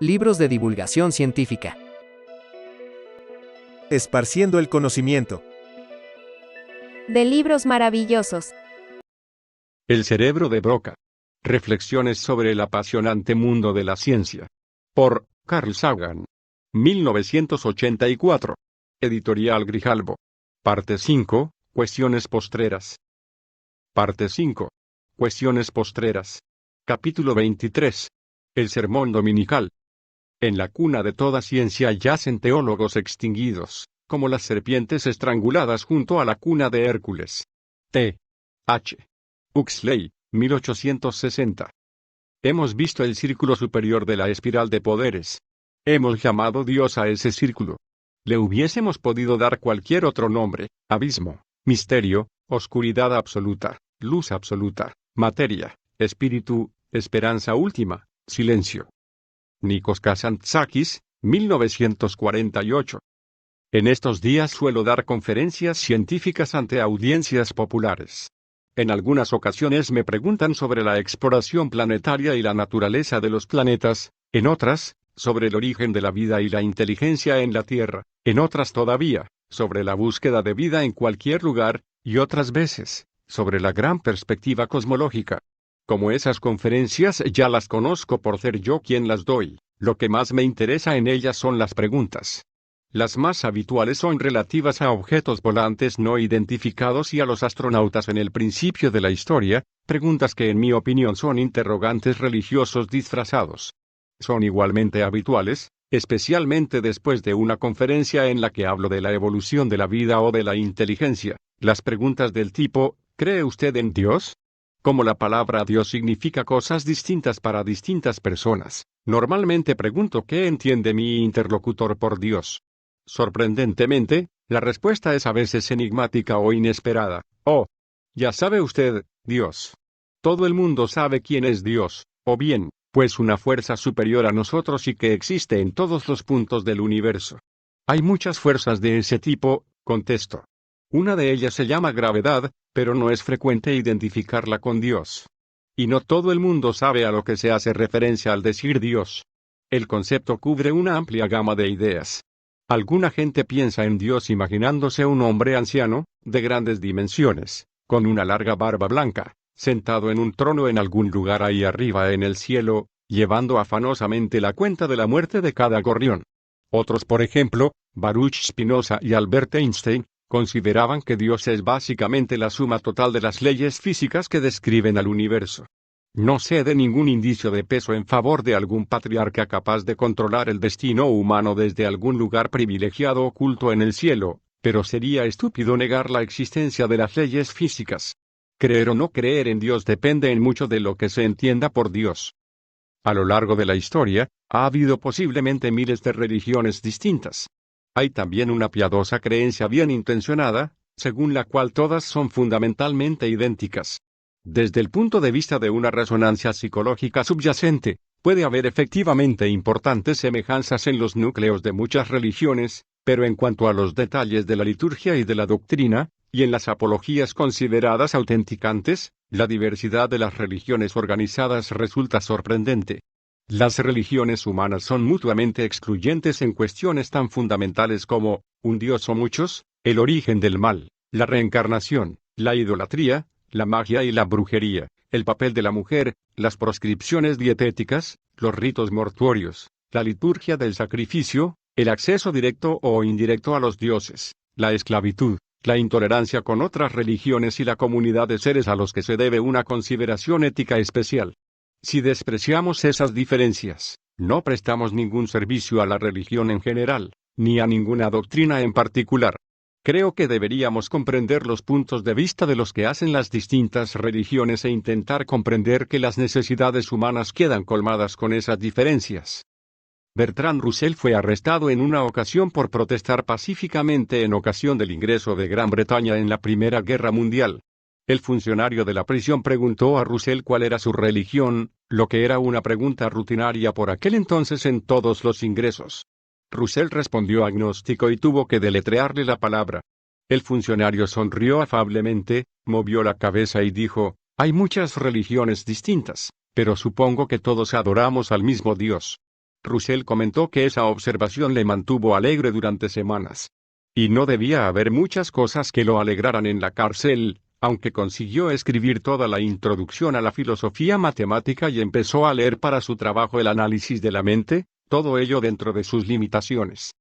Libros de divulgación científica. Esparciendo el conocimiento. De libros maravillosos. El cerebro de Broca. Reflexiones sobre el apasionante mundo de la ciencia. Por Carl Sagan. 1984. Editorial Grijalbo. Parte 5. Cuestiones postreras. Parte 5. Cuestiones postreras. Capítulo 23. El sermón dominical. En la cuna de toda ciencia yacen teólogos extinguidos, como las serpientes estranguladas junto a la cuna de Hércules. T. H. Huxley, 1860. Hemos visto el círculo superior de la espiral de poderes. Hemos llamado Dios a ese círculo. Le hubiésemos podido dar cualquier otro nombre: abismo, misterio, oscuridad absoluta, luz absoluta, materia, espíritu, esperanza última, silencio. Nikos Kazantzakis, 1948. En estos días suelo dar conferencias científicas ante audiencias populares. En algunas ocasiones me preguntan sobre la exploración planetaria y la naturaleza de los planetas, en otras, sobre el origen de la vida y la inteligencia en la Tierra, en otras todavía, sobre la búsqueda de vida en cualquier lugar, y otras veces, sobre la gran perspectiva cosmológica. Como esas conferencias ya las conozco por ser yo quien las doy, lo que más me interesa en ellas son las preguntas. Las más habituales son relativas a objetos volantes no identificados y a los astronautas en el principio de la historia, preguntas que en mi opinión son interrogantes religiosos disfrazados. Son igualmente habituales, especialmente después de una conferencia en la que hablo de la evolución de la vida o de la inteligencia, las preguntas del tipo: ¿cree usted en Dios? Como la palabra Dios significa cosas distintas para distintas personas, normalmente pregunto qué entiende mi interlocutor por Dios. Sorprendentemente, la respuesta es a veces enigmática o inesperada. Oh, ya sabe usted, Dios. Todo el mundo sabe quién es Dios, o bien, pues una fuerza superior a nosotros y que existe en todos los puntos del universo. Hay muchas fuerzas de ese tipo, contesto. Una de ellas se llama gravedad, pero no es frecuente identificarla con Dios. Y no todo el mundo sabe a lo que se hace referencia al decir Dios. El concepto cubre una amplia gama de ideas. Alguna gente piensa en Dios imaginándose un hombre anciano, de grandes dimensiones, con una larga barba blanca, sentado en un trono en algún lugar ahí arriba en el cielo, llevando afanosamente la cuenta de la muerte de cada gorrión. Otros, por ejemplo, Baruch Spinoza y Albert Einstein, consideraban que Dios es básicamente la suma total de las leyes físicas que describen al universo. No sé de ningún indicio de peso en favor de algún patriarca capaz de controlar el destino humano desde algún lugar privilegiado oculto en el cielo, pero sería estúpido negar la existencia de las leyes físicas. Creer o no creer en Dios depende en mucho de lo que se entienda por Dios. A lo largo de la historia, ha habido posiblemente miles de religiones distintas. Hay también una piadosa creencia bien intencionada, según la cual todas son fundamentalmente idénticas. Desde el punto de vista de una resonancia psicológica subyacente, puede haber efectivamente importantes semejanzas en los núcleos de muchas religiones, pero en cuanto a los detalles de la liturgia y de la doctrina, y en las apologías consideradas autenticantes, la diversidad de las religiones organizadas resulta sorprendente. Las religiones humanas son mutuamente excluyentes en cuestiones tan fundamentales como un Dios o muchos, el origen del mal, la reencarnación, la idolatría, la magia y la brujería, el papel de la mujer, las proscripciones dietéticas, los ritos mortuorios, la liturgia del sacrificio, el acceso directo o indirecto a los dioses, la esclavitud, la intolerancia con otras religiones y la comunidad de seres a los que se debe una consideración ética especial. Si despreciamos esas diferencias, no prestamos ningún servicio a la religión en general, ni a ninguna doctrina en particular. Creo que deberíamos comprender los puntos de vista de los que hacen las distintas religiones e intentar comprender que las necesidades humanas quedan colmadas con esas diferencias. Bertrand Russell fue arrestado en una ocasión por protestar pacíficamente en ocasión del ingreso de Gran Bretaña en la Primera Guerra Mundial. El funcionario de la prisión preguntó a Russell cuál era su religión, lo que era una pregunta rutinaria por aquel entonces en todos los ingresos. Russell respondió agnóstico y tuvo que deletrearle la palabra. El funcionario sonrió afablemente, movió la cabeza y dijo: hay muchas religiones distintas, pero supongo que todos adoramos al mismo Dios. Russell comentó que esa observación le mantuvo alegre durante semanas. Y no debía haber muchas cosas que lo alegraran en la cárcel, aunque consiguió escribir toda la introducción a la filosofía matemática y empezó a leer para su trabajo el análisis de la mente, todo ello dentro de sus limitaciones.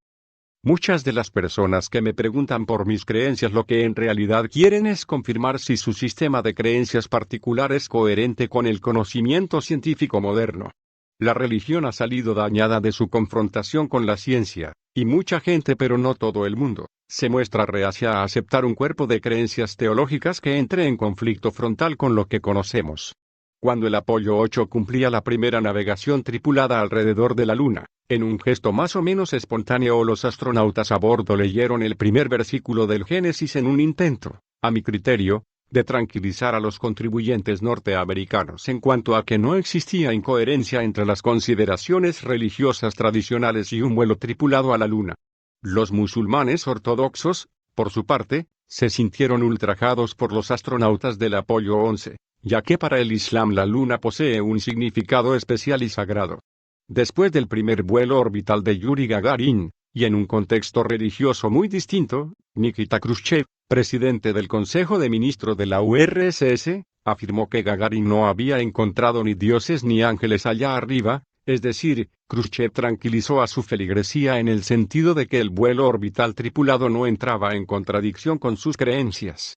Muchas de las personas que me preguntan por mis creencias lo que en realidad quieren es confirmar si su sistema de creencias particular es coherente con el conocimiento científico moderno. La religión ha salido dañada de su confrontación con la ciencia, y mucha gente, pero no todo el mundo, se muestra reacia a aceptar un cuerpo de creencias teológicas que entre en conflicto frontal con lo que conocemos. Cuando el Apolo 8 cumplía la primera navegación tripulada alrededor de la Luna, en un gesto más o menos espontáneo los astronautas a bordo leyeron el primer versículo del Génesis en un intento, a mi criterio, de tranquilizar a los contribuyentes norteamericanos en cuanto a que no existía incoherencia entre las consideraciones religiosas tradicionales y un vuelo tripulado a la Luna. Los musulmanes ortodoxos, por su parte, se sintieron ultrajados por los astronautas del Apolo 11, ya que para el Islam la Luna posee un significado especial y sagrado. Después del primer vuelo orbital de Yuri Gagarin, y en un contexto religioso muy distinto, Nikita Khrushchev, presidente del Consejo de Ministros de la URSS, afirmó que Gagarin no había encontrado ni dioses ni ángeles allá arriba, es decir, Khrushchev tranquilizó a su feligresía en el sentido de que el vuelo orbital tripulado no entraba en contradicción con sus creencias.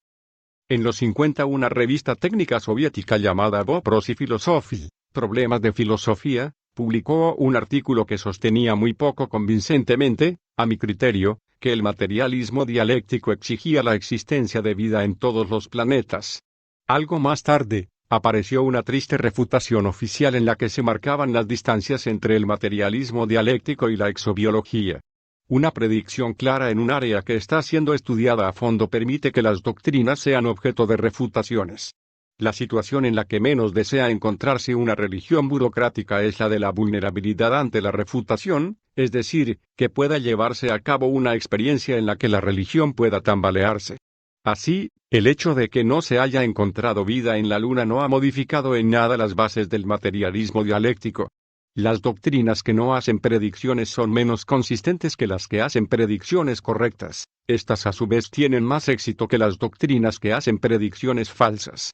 En los 50 una revista técnica soviética llamada Vopros y Filosofía, Problemas de Filosofía, publicó un artículo que sostenía muy poco convincentemente, a mi criterio, que el materialismo dialéctico exigía la existencia de vida en todos los planetas. Algo más tarde, apareció una triste refutación oficial en la que se marcaban las distancias entre el materialismo dialéctico y la exobiología. Una predicción clara en un área que está siendo estudiada a fondo permite que las doctrinas sean objeto de refutaciones. La situación en la que menos desea encontrarse una religión burocrática es la de la vulnerabilidad ante la refutación, es decir, que pueda llevarse a cabo una experiencia en la que la religión pueda tambalearse. Así, el hecho de que no se haya encontrado vida en la Luna no ha modificado en nada las bases del materialismo dialéctico. Las doctrinas que no hacen predicciones son menos consistentes que las que hacen predicciones correctas. Estas a su vez tienen más éxito que las doctrinas que hacen predicciones falsas.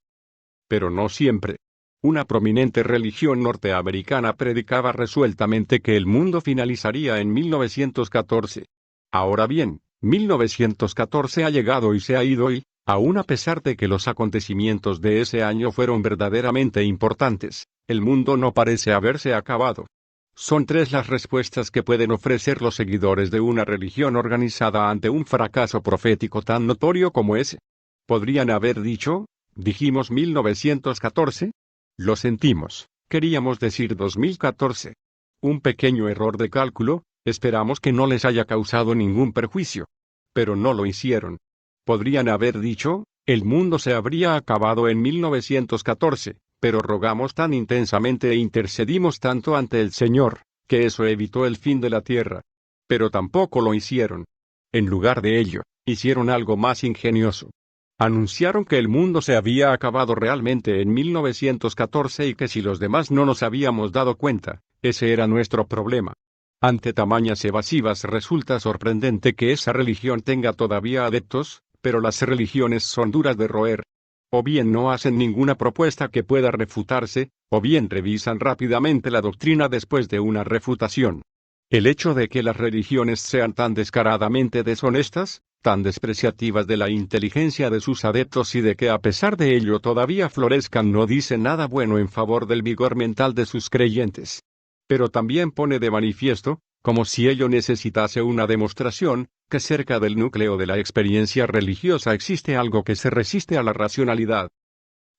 Pero no siempre. Una prominente religión norteamericana predicaba resueltamente que el mundo finalizaría en 1914. Ahora bien, 1914 ha llegado y se ha ido y, aun a pesar de que los acontecimientos de ese año fueron verdaderamente importantes, el mundo no parece haberse acabado. Son tres las respuestas que pueden ofrecer los seguidores de una religión organizada ante un fracaso profético tan notorio como ese. Podrían haber dicho, ¿dijimos 1914? Lo sentimos, queríamos decir 2014. Un pequeño error de cálculo, esperamos que no les haya causado ningún perjuicio. Pero no lo hicieron. Podrían haber dicho, el mundo se habría acabado en 1914, pero rogamos tan intensamente e intercedimos tanto ante el Señor, que eso evitó el fin de la tierra. Pero tampoco lo hicieron. En lugar de ello, hicieron algo más ingenioso. Anunciaron que el mundo se había acabado realmente en 1914 y que si los demás no nos habíamos dado cuenta, ese era nuestro problema. Ante tamañas evasivas resulta sorprendente que esa religión tenga todavía adeptos, pero las religiones son duras de roer. O bien no hacen ninguna propuesta que pueda refutarse, o bien revisan rápidamente la doctrina después de una refutación. El hecho de que las religiones sean tan descaradamente deshonestas, tan despreciativas de la inteligencia de sus adeptos y de que a pesar de ello todavía florezcan no dice nada bueno en favor del vigor mental de sus creyentes. Pero también pone de manifiesto, como si ello necesitase una demostración, que cerca del núcleo de la experiencia religiosa existe algo que se resiste a la racionalidad.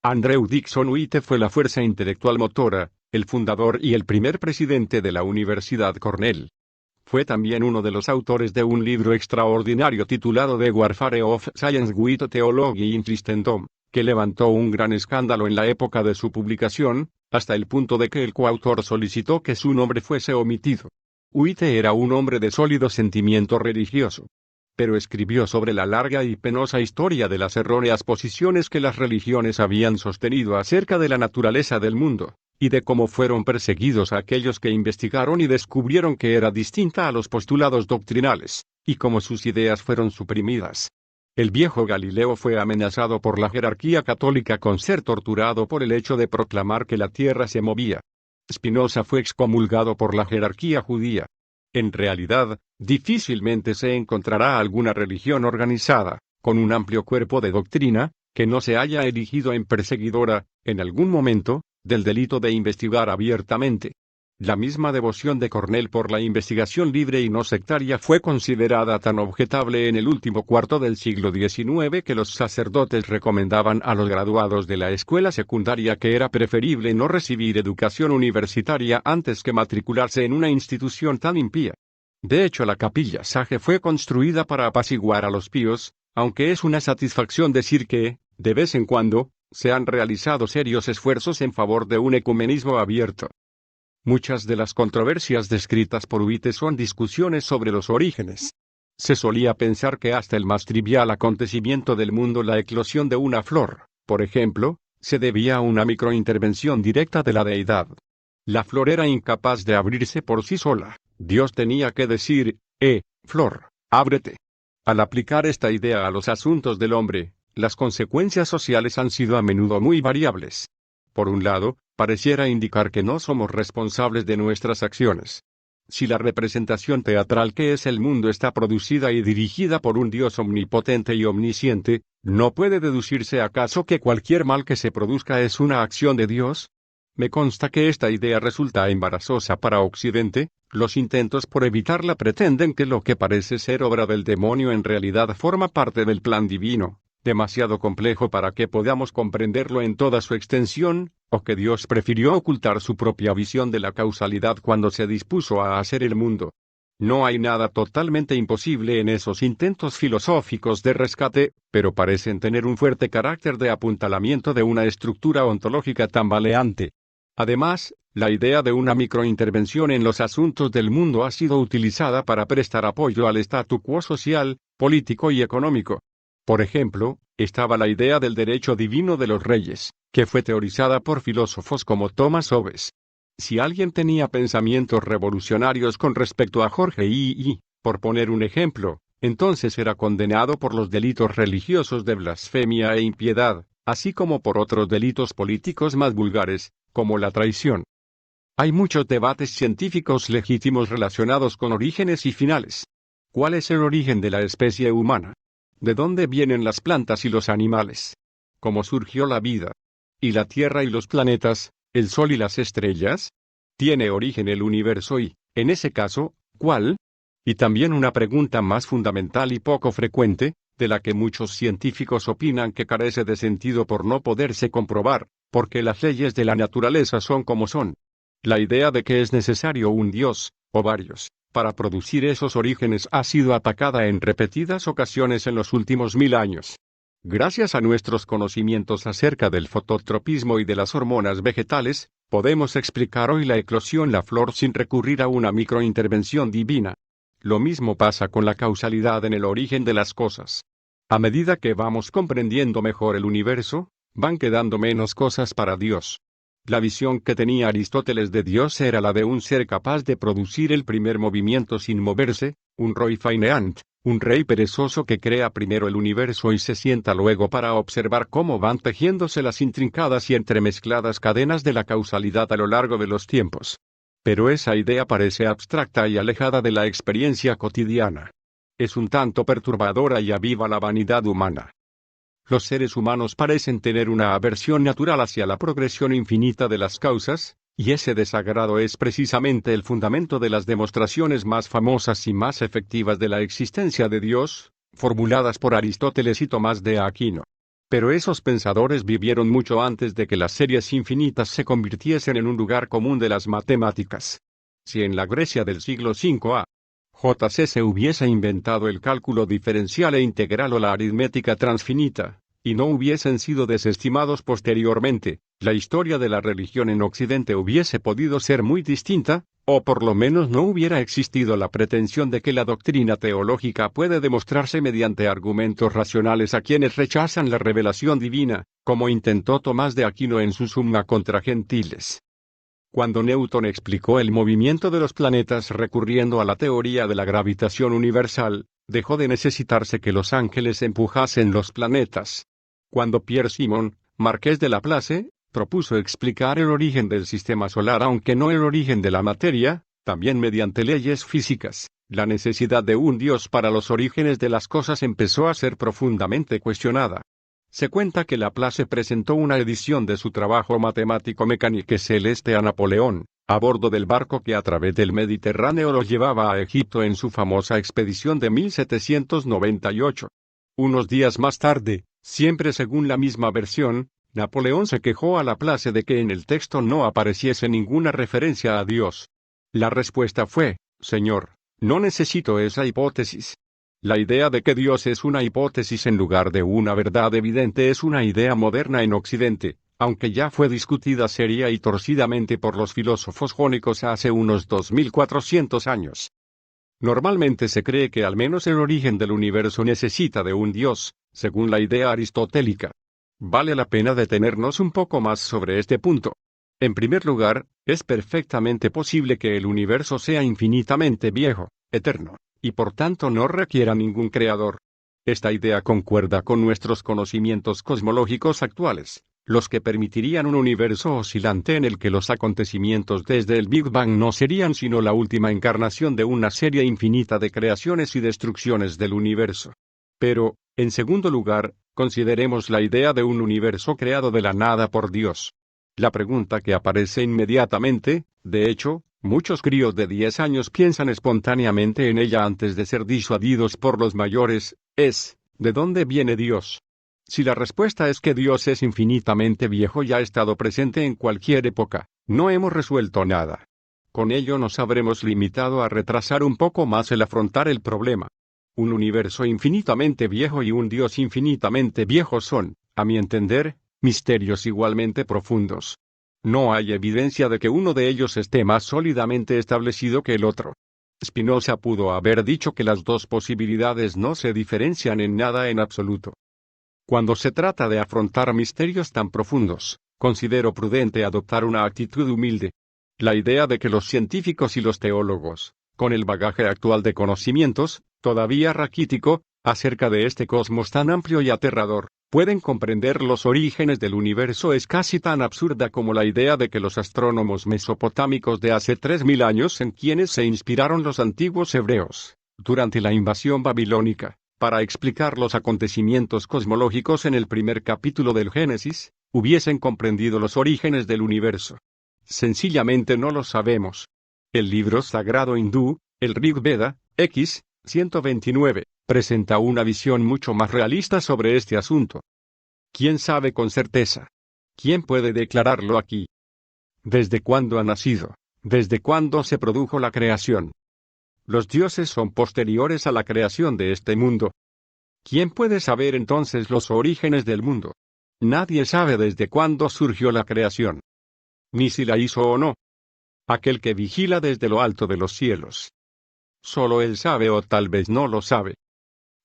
Andrew Dickson White fue la fuerza intelectual motora, el fundador y el primer presidente de la Universidad Cornell. Fue también uno de los autores de un libro extraordinario titulado The Warfare of Science with Theology in Christendom, que levantó un gran escándalo en la época de su publicación, hasta el punto de que el coautor solicitó que su nombre fuese omitido. White era un hombre de sólido sentimiento religioso, pero escribió sobre la larga y penosa historia de las erróneas posiciones que las religiones habían sostenido acerca de la naturaleza del mundo, y de cómo fueron perseguidos aquellos que investigaron y descubrieron que era distinta a los postulados doctrinales, y cómo sus ideas fueron suprimidas. El viejo Galileo fue amenazado por la jerarquía católica con ser torturado por el hecho de proclamar que la tierra se movía. Spinoza fue excomulgado por la jerarquía judía. En realidad, difícilmente se encontrará alguna religión organizada, con un amplio cuerpo de doctrina, que no se haya erigido en perseguidora, en algún momento, del delito de investigar abiertamente. La misma devoción de Cornell por la investigación libre y no sectaria fue considerada tan objetable en el último cuarto del siglo XIX que los sacerdotes recomendaban a los graduados de la escuela secundaria que era preferible no recibir educación universitaria antes que matricularse en una institución tan impía. De hecho, la capilla Sage fue construida para apaciguar a los píos, aunque es una satisfacción decir que, de vez en cuando, se han realizado serios esfuerzos en favor de un ecumenismo abierto. Muchas de las controversias descritas por Witte son discusiones sobre los orígenes. Se solía pensar que hasta el más trivial acontecimiento del mundo, la eclosión de una flor, por ejemplo, se debía a una microintervención directa de la deidad. La flor era incapaz de abrirse por sí sola. Dios tenía que decir, flor, ábrete. Al aplicar esta idea a los asuntos del hombre, las consecuencias sociales han sido a menudo muy variables. Por un lado, pareciera indicar que no somos responsables de nuestras acciones. Si la representación teatral que es el mundo está producida y dirigida por un Dios omnipotente y omnisciente, ¿no puede deducirse acaso que cualquier mal que se produzca es una acción de Dios? Me consta que esta idea resulta embarazosa para Occidente. Los intentos por evitarla pretenden que lo que parece ser obra del demonio en realidad forma parte del plan divino, demasiado complejo para que podamos comprenderlo en toda su extensión, o que Dios prefirió ocultar su propia visión de la causalidad cuando se dispuso a hacer el mundo. No hay nada totalmente imposible en esos intentos filosóficos de rescate, pero parecen tener un fuerte carácter de apuntalamiento de una estructura ontológica tambaleante. Además, la idea de una microintervención en los asuntos del mundo ha sido utilizada para prestar apoyo al statu quo social, político y económico. Por ejemplo, estaba la idea del derecho divino de los reyes, que fue teorizada por filósofos como Thomas Hobbes. Si alguien tenía pensamientos revolucionarios con respecto a Jorge I, por poner un ejemplo, entonces era condenado por los delitos religiosos de blasfemia e impiedad, así como por otros delitos políticos más vulgares, como la traición. Hay muchos debates científicos legítimos relacionados con orígenes y finales. ¿Cuál es el origen de la especie humana? ¿De dónde vienen las plantas y los animales? ¿Cómo surgió la vida? ¿Y la Tierra y los planetas, el Sol y las estrellas? ¿Tiene origen el universo y, en ese caso, cuál? Y también una pregunta más fundamental y poco frecuente, de la que muchos científicos opinan que carece de sentido por no poderse comprobar, porque las leyes de la naturaleza son como son. La idea de que es necesario un Dios, o varios, para producir esos orígenes ha sido atacada en repetidas ocasiones en los últimos 1000 años. Gracias a nuestros conocimientos acerca del fototropismo y de las hormonas vegetales, podemos explicar hoy la eclosión la flor sin recurrir a una microintervención divina. Lo mismo pasa con la causalidad en el origen de las cosas. A medida que vamos comprendiendo mejor el universo, van quedando menos cosas para Dios. La visión que tenía Aristóteles de Dios era la de un ser capaz de producir el primer movimiento sin moverse, un roi faineant, un rey perezoso que crea primero el universo y se sienta luego para observar cómo van tejiéndose las intrincadas y entremezcladas cadenas de la causalidad a lo largo de los tiempos. Pero esa idea parece abstracta y alejada de la experiencia cotidiana. Es un tanto perturbadora y aviva la vanidad humana. Los seres humanos parecen tener una aversión natural hacia la progresión infinita de las causas, y ese desagrado es precisamente el fundamento de las demostraciones más famosas y más efectivas de la existencia de Dios, formuladas por Aristóteles y Tomás de Aquino. Pero esos pensadores vivieron mucho antes de que las series infinitas se convirtiesen en un lugar común de las matemáticas. Si en la Grecia del siglo V a.J.C. se hubiese inventado el cálculo diferencial e integral o la aritmética transfinita, y no hubiesen sido desestimados posteriormente, la historia de la religión en Occidente hubiese podido ser muy distinta, o por lo menos no hubiera existido la pretensión de que la doctrina teológica puede demostrarse mediante argumentos racionales a quienes rechazan la revelación divina, como intentó Tomás de Aquino en su Summa contra Gentiles. Cuando Newton explicó el movimiento de los planetas recurriendo a la teoría de la gravitación universal, dejó de necesitarse que los ángeles empujasen los planetas. Cuando Pierre Simon, marqués de Laplace, propuso explicar el origen del sistema solar aunque no el origen de la materia, también mediante leyes físicas, la necesidad de un Dios para los orígenes de las cosas empezó a ser profundamente cuestionada. Se cuenta que Laplace presentó una edición de su trabajo matemático Mécanique Celeste a Napoleón, a bordo del barco que a través del Mediterráneo lo llevaba a Egipto en su famosa expedición de 1798. Unos días más tarde, siempre según la misma versión, Napoleón se quejó a Laplace de que en el texto no apareciese ninguna referencia a Dios. La respuesta fue: Señor, no necesito esa hipótesis. La idea de que Dios es una hipótesis en lugar de una verdad evidente es una idea moderna en Occidente, aunque ya fue discutida seria y torcidamente por los filósofos jónicos hace unos 2400 años. Normalmente se cree que al menos el origen del universo necesita de un Dios, según la idea aristotélica. Vale la pena detenernos un poco más sobre este punto. En primer lugar, es perfectamente posible que el universo sea infinitamente viejo, eterno, y por tanto no requiera ningún creador. Esta idea concuerda con nuestros conocimientos cosmológicos actuales, los que permitirían un universo oscilante en el que los acontecimientos desde el Big Bang no serían sino la última encarnación de una serie infinita de creaciones y destrucciones del universo. Pero, en segundo lugar, consideremos la idea de un universo creado de la nada por Dios. La pregunta que aparece inmediatamente, de hecho, muchos críos de 10 años piensan espontáneamente en ella antes de ser disuadidos por los mayores, es: ¿de dónde viene Dios? Si la respuesta es que Dios es infinitamente viejo y ha estado presente en cualquier época, no hemos resuelto nada. Con ello nos habremos limitado a retrasar un poco más el afrontar el problema. Un universo infinitamente viejo y un Dios infinitamente viejo son, a mi entender, misterios igualmente profundos. No hay evidencia de que uno de ellos esté más sólidamente establecido que el otro. Spinoza pudo haber dicho que las dos posibilidades no se diferencian en nada en absoluto. Cuando se trata de afrontar misterios tan profundos, considero prudente adoptar una actitud humilde. La idea de que los científicos y los teólogos, con el bagaje actual de conocimientos, todavía raquítico, acerca de este cosmos tan amplio y aterrador, pueden comprender los orígenes del universo es casi tan absurda como la idea de que los astrónomos mesopotámicos de hace 3000 años en quienes se inspiraron los antiguos hebreos, durante la invasión babilónica, para explicar los acontecimientos cosmológicos en el primer capítulo del Génesis, hubiesen comprendido los orígenes del universo. Sencillamente no lo sabemos. El libro sagrado hindú, el Rig Veda, X 129, presenta una visión mucho más realista sobre este asunto. ¿Quién sabe con certeza? ¿Quién puede declararlo aquí? ¿Desde cuándo ha nacido? ¿Desde cuándo se produjo la creación? Los dioses son posteriores a la creación de este mundo. ¿Quién puede saber entonces los orígenes del mundo? Nadie sabe desde cuándo surgió la creación. Ni si la hizo o no. Aquel que vigila desde lo alto de los cielos. Solo él sabe o tal vez no lo sabe.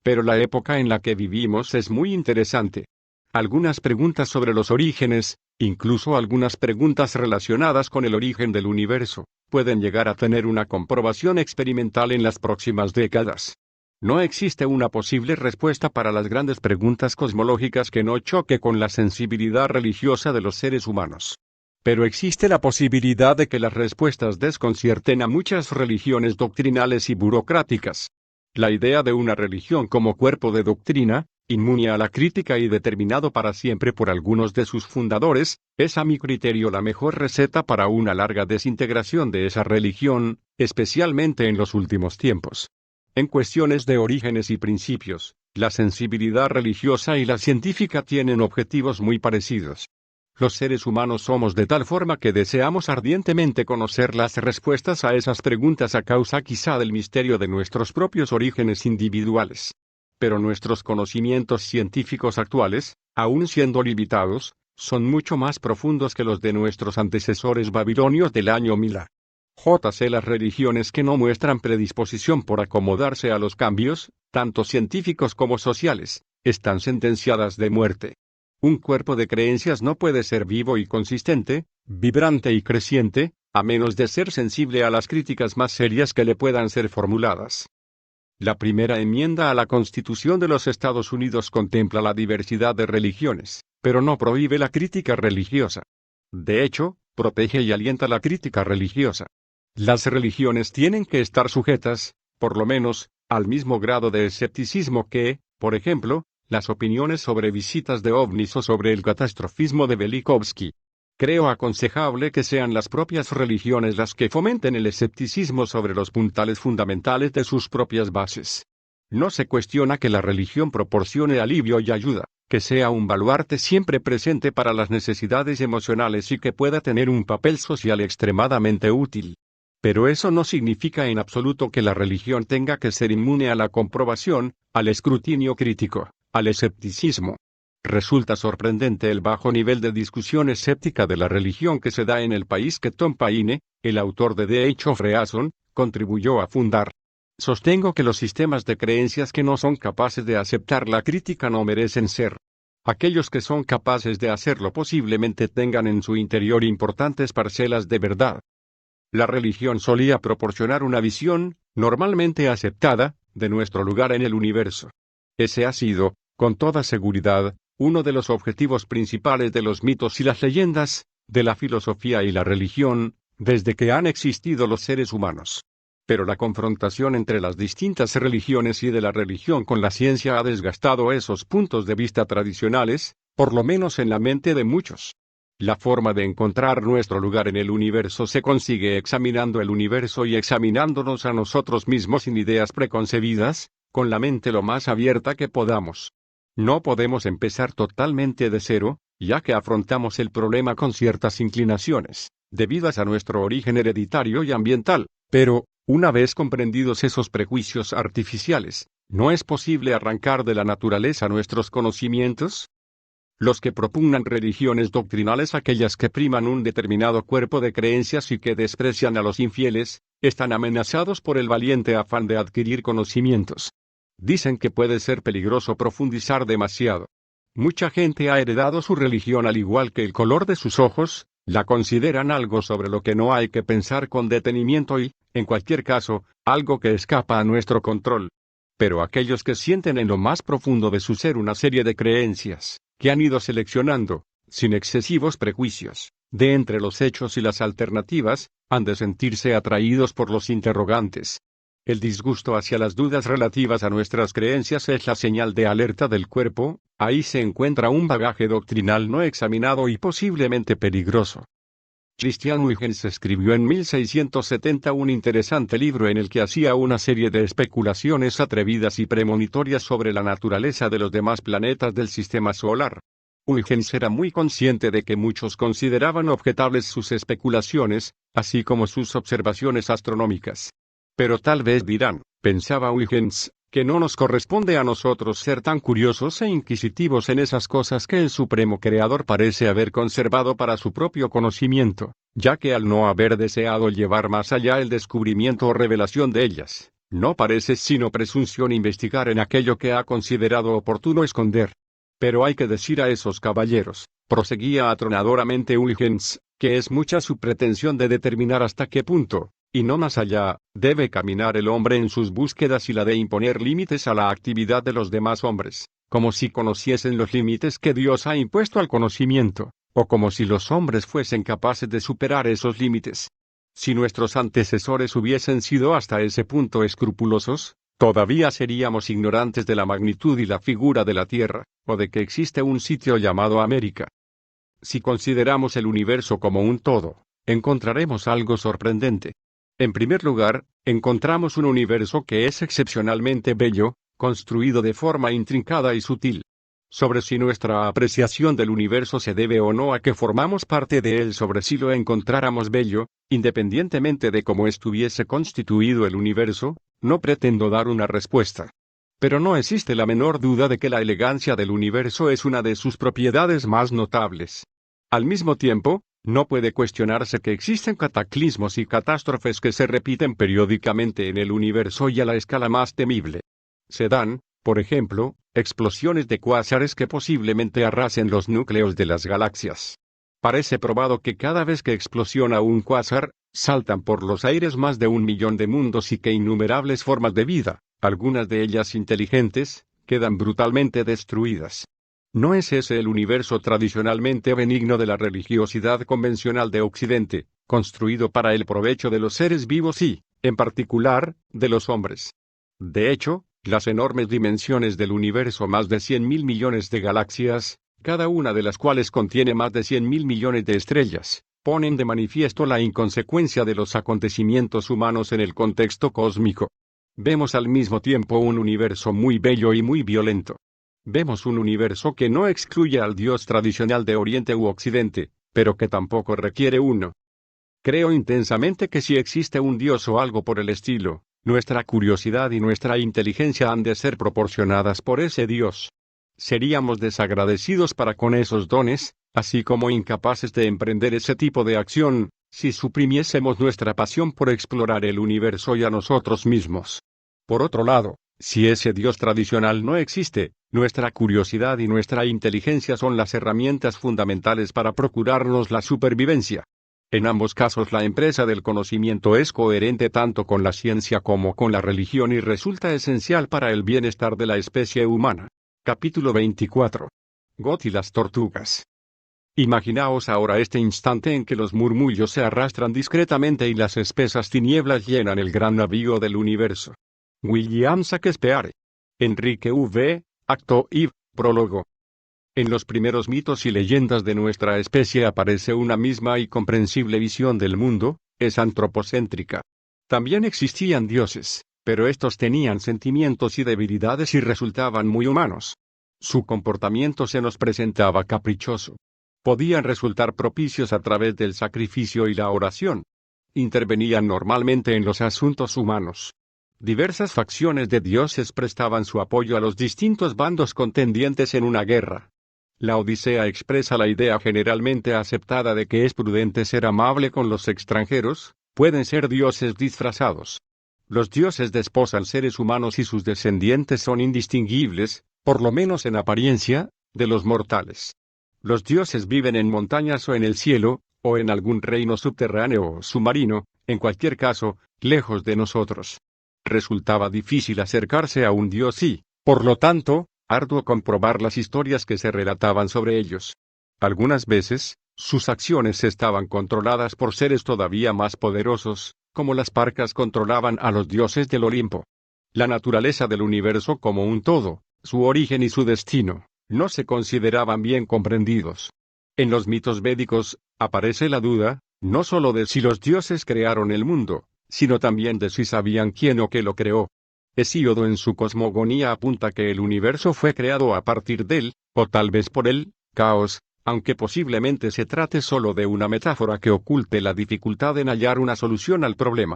Pero la época en la que vivimos es muy interesante. Algunas preguntas sobre los orígenes, incluso algunas preguntas relacionadas con el origen del universo, pueden llegar a tener una comprobación experimental en las próximas décadas. No existe una posible respuesta para las grandes preguntas cosmológicas que no choque con la sensibilidad religiosa de los seres humanos. Pero existe la posibilidad de que las respuestas desconcierten a muchas religiones doctrinales y burocráticas. La idea de una religión como cuerpo de doctrina, inmune a la crítica y determinado para siempre por algunos de sus fundadores, es a mi criterio la mejor receta para una larga desintegración de esa religión, especialmente en los últimos tiempos. En cuestiones de orígenes y principios, la sensibilidad religiosa y la científica tienen objetivos muy parecidos. Los seres humanos somos de tal forma que deseamos ardientemente conocer las respuestas a esas preguntas a causa quizá del misterio de nuestros propios orígenes individuales. Pero nuestros conocimientos científicos actuales, aun siendo limitados, son mucho más profundos que los de nuestros antecesores babilonios del año 1000 A. Las religiones que no muestran predisposición por acomodarse a los cambios, tanto científicos como sociales, están sentenciadas de muerte. Un cuerpo de creencias no puede ser vivo y consistente, vibrante y creciente, a menos de ser sensible a las críticas más serias que le puedan ser formuladas. La primera enmienda a la Constitución de los Estados Unidos contempla la diversidad de religiones, pero no prohíbe la crítica religiosa. De hecho, protege y alienta la crítica religiosa. Las religiones tienen que estar sujetas, por lo menos, al mismo grado de escepticismo que, por ejemplo, las opiniones sobre visitas de ovnis o sobre el catastrofismo de Velikovsky. Creo aconsejable que sean las propias religiones las que fomenten el escepticismo sobre los puntales fundamentales de sus propias bases. No se cuestiona que la religión proporcione alivio y ayuda, que sea un baluarte siempre presente para las necesidades emocionales y que pueda tener un papel social extremadamente útil. Pero eso no significa en absoluto que la religión tenga que ser inmune a la comprobación, al escrutinio crítico, al escepticismo. Resulta sorprendente el bajo nivel de discusión escéptica de la religión que se da en el país que Tom Paine, el autor de The Age of Reason, contribuyó a fundar. Sostengo que los sistemas de creencias que no son capaces de aceptar la crítica no merecen ser. Aquellos que son capaces de hacerlo posiblemente tengan en su interior importantes parcelas de verdad. La religión solía proporcionar una visión, normalmente aceptada, de nuestro lugar en el universo. Ese ha sido, con toda seguridad, uno de los objetivos principales de los mitos y las leyendas, de la filosofía y la religión, desde que han existido los seres humanos. Pero la confrontación entre las distintas religiones y de la religión con la ciencia ha desgastado esos puntos de vista tradicionales, por lo menos en la mente de muchos. La forma de encontrar nuestro lugar en el universo se consigue examinando el universo y examinándonos a nosotros mismos sin ideas preconcebidas, con la mente lo más abierta que podamos. No podemos empezar totalmente de cero, ya que afrontamos el problema con ciertas inclinaciones, debidas a nuestro origen hereditario y ambiental, pero, una vez comprendidos esos prejuicios artificiales, ¿no es posible arrancar de la naturaleza nuestros conocimientos? Los que propugnan religiones doctrinales, aquellas que priman un determinado cuerpo de creencias y que desprecian a los infieles, están amenazados por el valiente afán de adquirir conocimientos. Dicen que puede ser peligroso profundizar demasiado. Mucha gente ha heredado su religión al igual que el color de sus ojos, la consideran algo sobre lo que no hay que pensar con detenimiento y, en cualquier caso, algo que escapa a nuestro control. Pero aquellos que sienten en lo más profundo de su ser una serie de creencias, que han ido seleccionando, sin excesivos prejuicios, de entre los hechos y las alternativas, han de sentirse atraídos por los interrogantes. El disgusto hacia las dudas relativas a nuestras creencias es la señal de alerta del cuerpo, ahí se encuentra un bagaje doctrinal no examinado y posiblemente peligroso. Christian Huygens escribió en 1670 un interesante libro en el que hacía una serie de especulaciones atrevidas y premonitorias sobre la naturaleza de los demás planetas del sistema solar. Huygens era muy consciente de que muchos consideraban objetables sus especulaciones, así como sus observaciones astronómicas. Pero tal vez dirán, pensaba Huygens, que no nos corresponde a nosotros ser tan curiosos e inquisitivos en esas cosas que el Supremo Creador parece haber conservado para su propio conocimiento, ya que al no haber deseado llevar más allá el descubrimiento o revelación de ellas, no parece sino presunción investigar en aquello que ha considerado oportuno esconder. Pero hay que decir a esos caballeros, proseguía atronadoramente Huygens, que es mucha su pretensión de determinar hasta qué punto, y no más allá, debe caminar el hombre en sus búsquedas y la de imponer límites a la actividad de los demás hombres, como si conociesen los límites que Dios ha impuesto al conocimiento, o como si los hombres fuesen capaces de superar esos límites. Si nuestros antecesores hubiesen sido hasta ese punto escrupulosos, todavía seríamos ignorantes de la magnitud y la figura de la Tierra, o de que existe un sitio llamado América. Si consideramos el universo como un todo, encontraremos algo sorprendente. En primer lugar, encontramos un universo que es excepcionalmente bello, construido de forma intrincada y sutil. Sobre si nuestra apreciación del universo se debe o no a que formamos parte de él, sobre si lo encontráramos bello, independientemente de cómo estuviese constituido el universo, no pretendo dar una respuesta. Pero no existe la menor duda de que la elegancia del universo es una de sus propiedades más notables. Al mismo tiempo, no puede cuestionarse que existen cataclismos y catástrofes que se repiten periódicamente en el universo y a la escala más temible. Se dan, por ejemplo, explosiones de cuásares que posiblemente arrasen los núcleos de las galaxias. Parece probado que cada vez que explosiona un cuásar, saltan por los aires más de 1 millón de mundos y que innumerables formas de vida, algunas de ellas inteligentes, quedan brutalmente destruidas. ¿No es ese el universo tradicionalmente benigno de la religiosidad convencional de Occidente, construido para el provecho de los seres vivos y, en particular, de los hombres? De hecho, las enormes dimensiones del universo, más de 100.000 millones de galaxias, cada una de las cuales contiene más de 100.000 millones de estrellas, ponen de manifiesto la inconsecuencia de los acontecimientos humanos en el contexto cósmico. Vemos al mismo tiempo un universo muy bello y muy violento. Vemos un universo que no excluye al Dios tradicional de Oriente u Occidente, pero que tampoco requiere uno. Creo intensamente que si existe un Dios o algo por el estilo, nuestra curiosidad y nuestra inteligencia han de ser proporcionadas por ese Dios. Seríamos desagradecidos para con esos dones, así como incapaces de emprender ese tipo de acción, si suprimiésemos nuestra pasión por explorar el universo y a nosotros mismos. Por otro lado, si ese Dios tradicional no existe, nuestra curiosidad y nuestra inteligencia son las herramientas fundamentales para procurarnos la supervivencia. En ambos casos la empresa del conocimiento es coherente tanto con la ciencia como con la religión y resulta esencial para el bienestar de la especie humana. Capítulo 24. Got y las tortugas. Imaginaos ahora este instante en que los murmullos se arrastran discretamente y las espesas tinieblas llenan el gran navío del universo. William Shakespeare. Enrique V. Acto I. Prólogo. En los primeros mitos y leyendas de nuestra especie aparece una misma y comprensible visión del mundo, es antropocéntrica. También existían dioses, pero estos tenían sentimientos y debilidades y resultaban muy humanos. Su comportamiento se nos presentaba caprichoso. Podían resultar propicios a través del sacrificio y la oración. Intervenían normalmente en los asuntos humanos. Diversas facciones de dioses prestaban su apoyo a los distintos bandos contendientes en una guerra. La Odisea expresa la idea generalmente aceptada de que es prudente ser amable con los extranjeros, pueden ser dioses disfrazados. Los dioses desposan seres humanos y sus descendientes son indistinguibles, por lo menos en apariencia, de los mortales. Los dioses viven en montañas o en el cielo, o en algún reino subterráneo o submarino, en cualquier caso, lejos de nosotros. Resultaba difícil acercarse a un dios y, por lo tanto, arduo comprobar las historias que se relataban sobre ellos. Algunas veces, sus acciones estaban controladas por seres todavía más poderosos, como las parcas controlaban a los dioses del Olimpo. La naturaleza del universo como un todo, su origen y su destino, no se consideraban bien comprendidos. En los mitos védicos, aparece la duda, no solo de si los dioses crearon el mundo, sino también de si sabían quién o qué lo creó. Hesíodo en su cosmogonía apunta que el universo fue creado a partir del, o tal vez por el, caos, aunque posiblemente se trate solo de una metáfora que oculte la dificultad en hallar una solución al problema.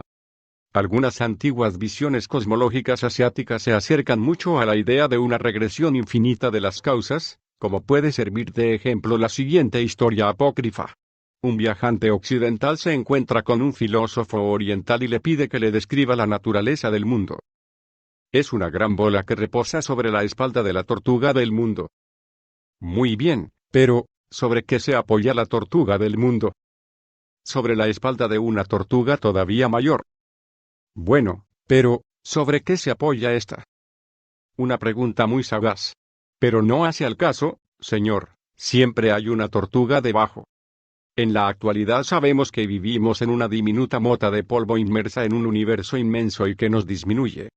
Algunas antiguas visiones cosmológicas asiáticas se acercan mucho a la idea de una regresión infinita de las causas, como puede servir de ejemplo la siguiente historia apócrifa. Un viajante occidental se encuentra con un filósofo oriental y le pide que le describa la naturaleza del mundo. Es una gran bola que reposa sobre la espalda de la tortuga del mundo. Muy bien, pero, ¿sobre qué se apoya la tortuga del mundo? Sobre la espalda de una tortuga todavía mayor. Bueno, pero, ¿sobre qué se apoya esta? Una pregunta muy sagaz. Pero no hace al caso, señor, siempre hay una tortuga debajo. En la actualidad sabemos que vivimos en una diminuta mota de polvo inmersa en un universo inmenso y que nos disminuye.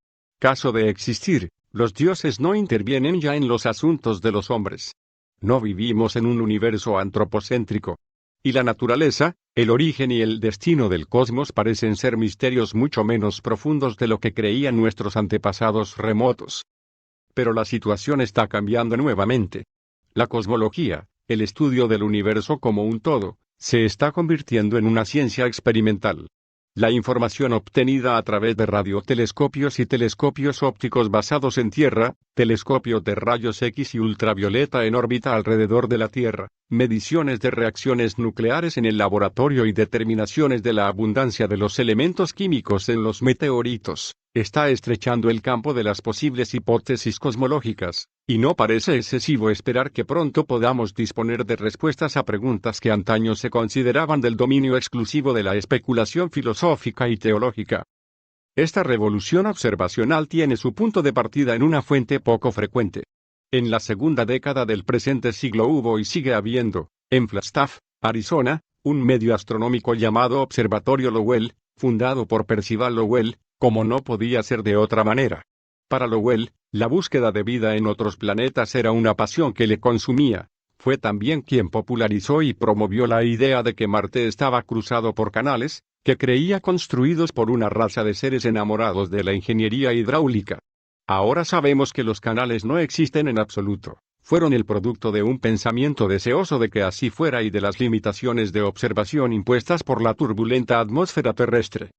Caso de existir, los dioses no intervienen ya en los asuntos de los hombres. No vivimos en un universo antropocéntrico. Y la naturaleza, el origen y el destino del cosmos parecen ser misterios mucho menos profundos de lo que creían nuestros antepasados remotos. Pero la situación está cambiando nuevamente. La cosmología, el estudio del universo como un todo, se está convirtiendo en una ciencia experimental. La información obtenida a través de radiotelescopios y telescopios ópticos basados en Tierra, telescopios de rayos X y ultravioleta en órbita alrededor de la Tierra, mediciones de reacciones nucleares en el laboratorio y determinaciones de la abundancia de los elementos químicos en los meteoritos, Está estrechando el campo de las posibles hipótesis cosmológicas, y no parece excesivo esperar que pronto podamos disponer de respuestas a preguntas que antaño se consideraban del dominio exclusivo de la especulación filosófica y teológica. Esta revolución observacional tiene su punto de partida en una fuente poco frecuente. En la segunda década del presente siglo hubo y sigue habiendo, en Flagstaff, Arizona, un medio astronómico llamado Observatorio Lowell, fundado por Percival Lowell, como no podía ser de otra manera. Para Lowell, la búsqueda de vida en otros planetas era una pasión que le consumía. Fue también quien popularizó y promovió la idea de que Marte estaba cruzado por canales, que creía construidos por una raza de seres enamorados de la ingeniería hidráulica. Ahora sabemos que los canales no existen en absoluto. Fueron el producto de un pensamiento deseoso de que así fuera y de las limitaciones de observación impuestas por la turbulenta atmósfera terrestre.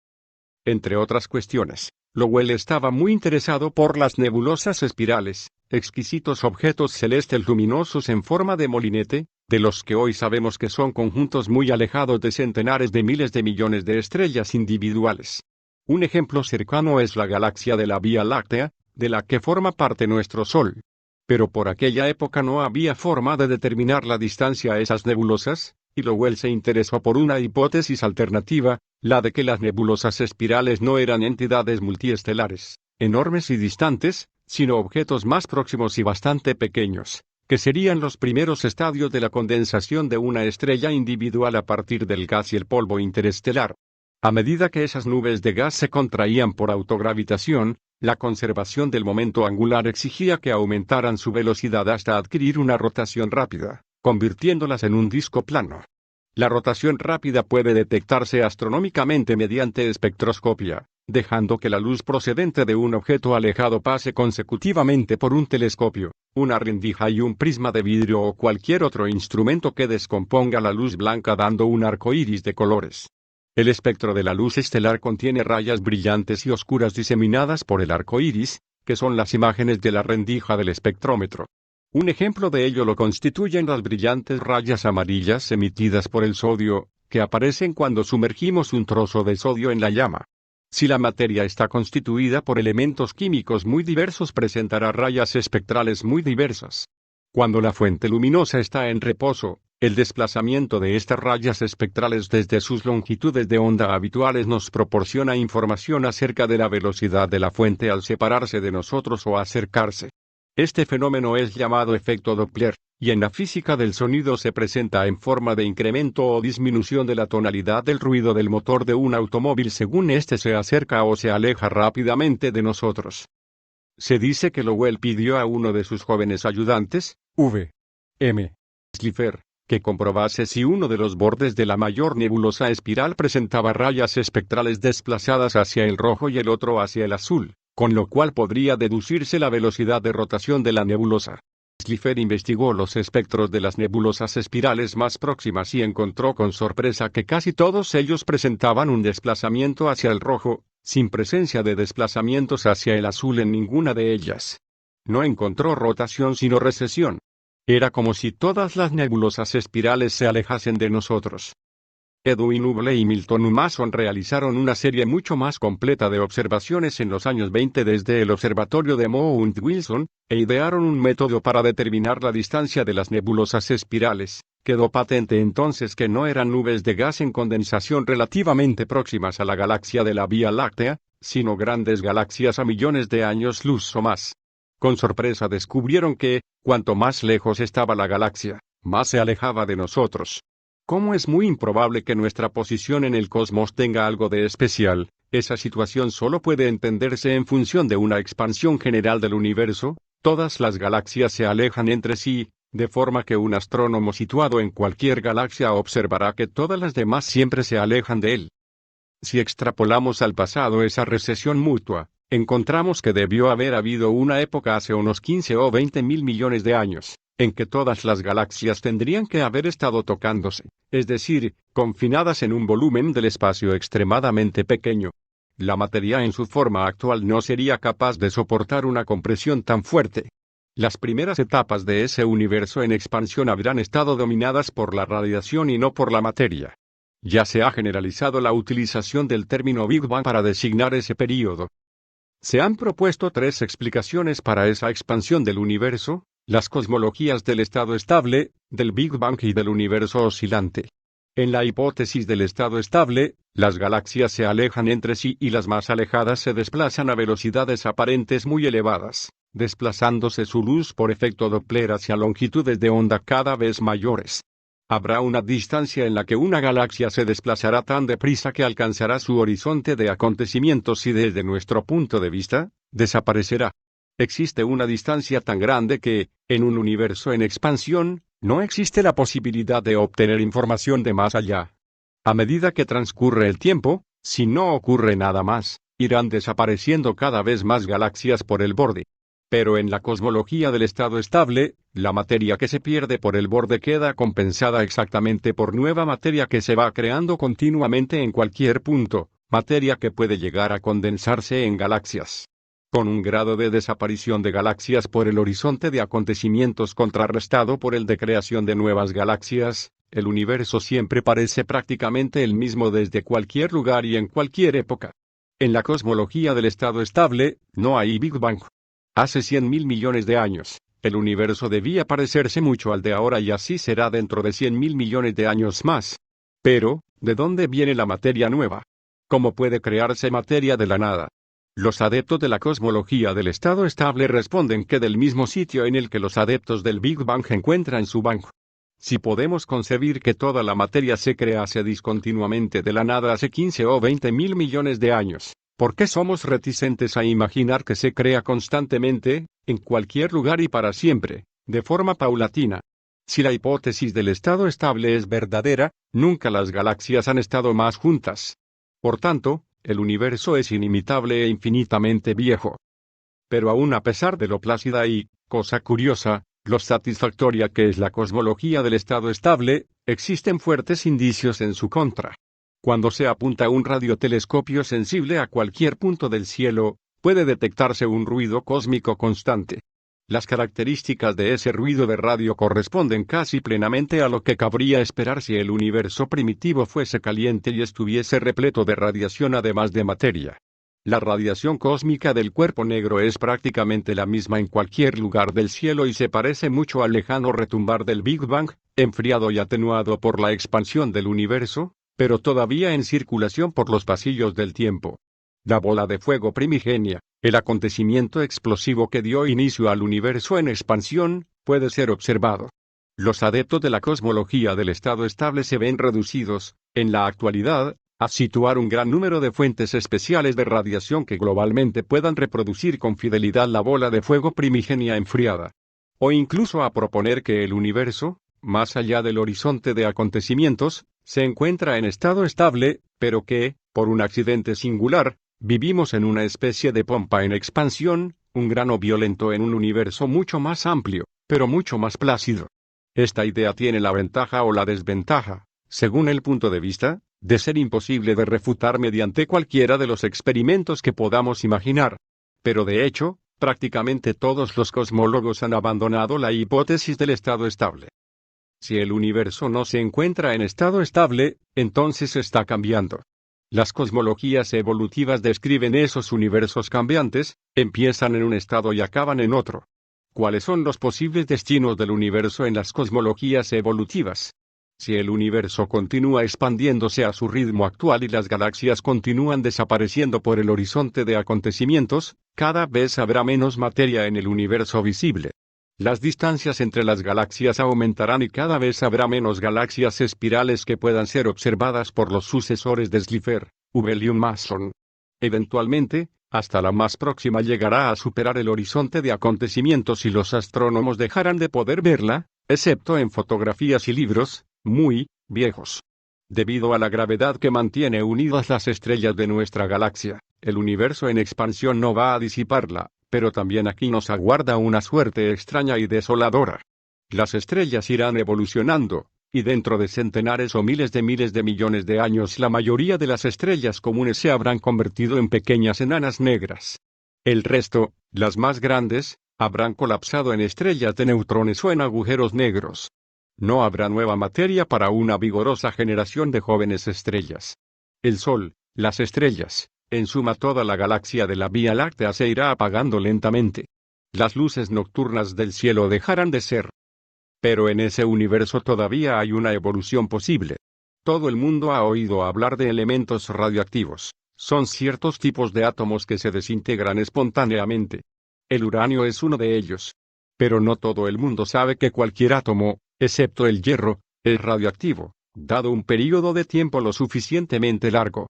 Entre otras cuestiones, Lowell estaba muy interesado por las nebulosas espirales, exquisitos objetos celestes luminosos en forma de molinete, de los que hoy sabemos que son conjuntos muy alejados de centenares de miles de millones de estrellas individuales. Un ejemplo cercano es la galaxia de la Vía Láctea, de la que forma parte nuestro Sol. Pero por aquella época no había forma de determinar la distancia a esas nebulosas, y Lowell se interesó por una hipótesis alternativa, la de que las nebulosas espirales no eran entidades multiestelares, enormes y distantes, sino objetos más próximos y bastante pequeños, que serían los primeros estadios de la condensación de una estrella individual a partir del gas y el polvo interestelar. A medida que esas nubes de gas se contraían por autogravitación, la conservación del momento angular exigía que aumentaran su velocidad hasta adquirir una rotación rápida, convirtiéndolas en un disco plano. La rotación rápida puede detectarse astronómicamente mediante espectroscopia, dejando que la luz procedente de un objeto alejado pase consecutivamente por un telescopio, una rendija y un prisma de vidrio o cualquier otro instrumento que descomponga la luz blanca dando un arco iris de colores. El espectro de la luz estelar contiene rayas brillantes y oscuras diseminadas por el arco iris, que son las imágenes de la rendija del espectrómetro. Un ejemplo de ello lo constituyen las brillantes rayas amarillas emitidas por el sodio, que aparecen cuando sumergimos un trozo de sodio en la llama. Si la materia está constituida por elementos químicos muy diversos, presentará rayas espectrales muy diversas. Cuando la fuente luminosa está en reposo, el desplazamiento de estas rayas espectrales desde sus longitudes de onda habituales nos proporciona información acerca de la velocidad de la fuente al separarse de nosotros o acercarse. Este fenómeno es llamado efecto Doppler, y en la física del sonido se presenta en forma de incremento o disminución de la tonalidad del ruido del motor de un automóvil según éste se acerca o se aleja rápidamente de nosotros. Se dice que Lowell pidió a uno de sus jóvenes ayudantes, V.M. Slipher, que comprobase si uno de los bordes de la mayor nebulosa espiral presentaba rayas espectrales desplazadas hacia el rojo y el otro hacia el azul, con lo cual podría deducirse la velocidad de rotación de la nebulosa. Slipher investigó los espectros de las nebulosas espirales más próximas y encontró con sorpresa que casi todos ellos presentaban un desplazamiento hacia el rojo, sin presencia de desplazamientos hacia el azul en ninguna de ellas. No encontró rotación sino recesión. Era como si todas las nebulosas espirales se alejasen de nosotros. Edwin Hubble y Milton Mason realizaron una serie mucho más completa de observaciones en los años 20 desde el observatorio de Mount Wilson, e idearon un método para determinar la distancia de las nebulosas espirales. Quedó patente entonces que no eran nubes de gas en condensación relativamente próximas a la galaxia de la Vía Láctea, sino grandes galaxias a millones de años luz o más. Con sorpresa descubrieron que, cuanto más lejos estaba la galaxia, más se alejaba de nosotros. Como es muy improbable que nuestra posición en el cosmos tenga algo de especial, esa situación solo puede entenderse en función de una expansión general del universo. Todas las galaxias se alejan entre sí, de forma que un astrónomo situado en cualquier galaxia observará que todas las demás siempre se alejan de él. Si extrapolamos al pasado esa recesión mutua, encontramos que debió haber habido una época hace unos 15 o 20 mil millones de años, en que todas las galaxias tendrían que haber estado tocándose, es decir, confinadas en un volumen del espacio extremadamente pequeño. La materia en su forma actual no sería capaz de soportar una compresión tan fuerte. Las primeras etapas de ese universo en expansión habrán estado dominadas por la radiación y no por la materia. Ya se ha generalizado la utilización del término Big Bang para designar ese período. Se han propuesto 3 explicaciones para esa expansión del universo: las cosmologías del estado estable, del Big Bang y del universo oscilante. En la hipótesis del estado estable, las galaxias se alejan entre sí y las más alejadas se desplazan a velocidades aparentes muy elevadas, desplazándose su luz por efecto Doppler hacia longitudes de onda cada vez mayores. Habrá una distancia en la que una galaxia se desplazará tan deprisa que alcanzará su horizonte de acontecimientos y desde nuestro punto de vista, desaparecerá. Existe una distancia tan grande que, en un universo en expansión, no existe la posibilidad de obtener información de más allá. A medida que transcurre el tiempo, si no ocurre nada más, irán desapareciendo cada vez más galaxias por el borde. Pero en la cosmología del estado estable, la materia que se pierde por el borde queda compensada exactamente por nueva materia que se va creando continuamente en cualquier punto, materia que puede llegar a condensarse en galaxias. Con un grado de desaparición de galaxias por el horizonte de acontecimientos contrarrestado por el de creación de nuevas galaxias, el universo siempre parece prácticamente el mismo desde cualquier lugar y en cualquier época. En la cosmología del estado estable, no hay Big Bang. Hace 100.000 millones de años, el universo debía parecerse mucho al de ahora y así será dentro de 100.000 millones de años más. Pero, ¿de dónde viene la materia nueva? ¿Cómo puede crearse materia de la nada? Los adeptos de la cosmología del estado estable responden que del mismo sitio en el que los adeptos del Big Bang encuentran su Bang. Si podemos concebir que toda la materia se crease discontinuamente de la nada hace 15 o 20.000 millones de años, ¿por qué somos reticentes a imaginar que se crea constantemente, en cualquier lugar y para siempre, de forma paulatina? Si la hipótesis del estado estable es verdadera, nunca las galaxias han estado más juntas. Por tanto, el universo es inimitable e infinitamente viejo. Pero aún a pesar de lo plácida y, cosa curiosa, lo satisfactoria que es la cosmología del estado estable, existen fuertes indicios en su contra. Cuando se apunta un radiotelescopio sensible a cualquier punto del cielo, puede detectarse un ruido cósmico constante. Las características de ese ruido de radio corresponden casi plenamente a lo que cabría esperar si el universo primitivo fuese caliente y estuviese repleto de radiación además de materia. La radiación cósmica del cuerpo negro es prácticamente la misma en cualquier lugar del cielo y se parece mucho al lejano retumbar del Big Bang, enfriado y atenuado por la expansión del universo, pero todavía en circulación por los pasillos del tiempo. La bola de fuego primigenia, el acontecimiento explosivo que dio inicio al universo en expansión, puede ser observado. Los adeptos de la cosmología del estado estable se ven reducidos, en la actualidad, a situar un gran número de fuentes especiales de radiación que globalmente puedan reproducir con fidelidad la bola de fuego primigenia enfriada. O incluso a proponer que el universo, más allá del horizonte de acontecimientos, se encuentra en estado estable, pero que, por un accidente singular, vivimos en una especie de pompa en expansión, un grano violento en un universo mucho más amplio, pero mucho más plácido. Esta idea tiene la ventaja o la desventaja, según el punto de vista, de ser imposible de refutar mediante cualquiera de los experimentos que podamos imaginar. Pero de hecho, prácticamente todos los cosmólogos han abandonado la hipótesis del estado estable. Si el universo no se encuentra en estado estable, entonces está cambiando. Las cosmologías evolutivas describen esos universos cambiantes, empiezan en un estado y acaban en otro. ¿Cuáles son los posibles destinos del universo en las cosmologías evolutivas? Si el universo continúa expandiéndose a su ritmo actual y las galaxias continúan desapareciendo por el horizonte de acontecimientos, cada vez habrá menos materia en el universo visible. Las distancias entre las galaxias aumentarán y cada vez habrá menos galaxias espirales que puedan ser observadas por los sucesores de Slipher, Hubble y Mason. Eventualmente, hasta la más próxima llegará a superar el horizonte de acontecimientos y los astrónomos dejarán de poder verla, excepto en fotografías y libros, muy viejos. Debido a la gravedad que mantiene unidas las estrellas de nuestra galaxia, el universo en expansión no va a disiparla. Pero también aquí nos aguarda una suerte extraña y desoladora. Las estrellas irán evolucionando, y dentro de centenares o miles de millones de años la mayoría de las estrellas comunes se habrán convertido en pequeñas enanas negras. El resto, las más grandes, habrán colapsado en estrellas de neutrones o en agujeros negros. No habrá nueva materia para una vigorosa generación de jóvenes estrellas. El Sol, las estrellas, En suma, toda la galaxia de la Vía Láctea se irá apagando lentamente. Las luces nocturnas del cielo dejarán de ser. Pero en ese universo todavía hay una evolución posible. Todo el mundo ha oído hablar de elementos radioactivos. Son ciertos tipos de átomos que se desintegran espontáneamente. El uranio es uno de ellos. Pero no todo el mundo sabe que cualquier átomo, excepto el hierro, es radioactivo, dado un período de tiempo lo suficientemente largo.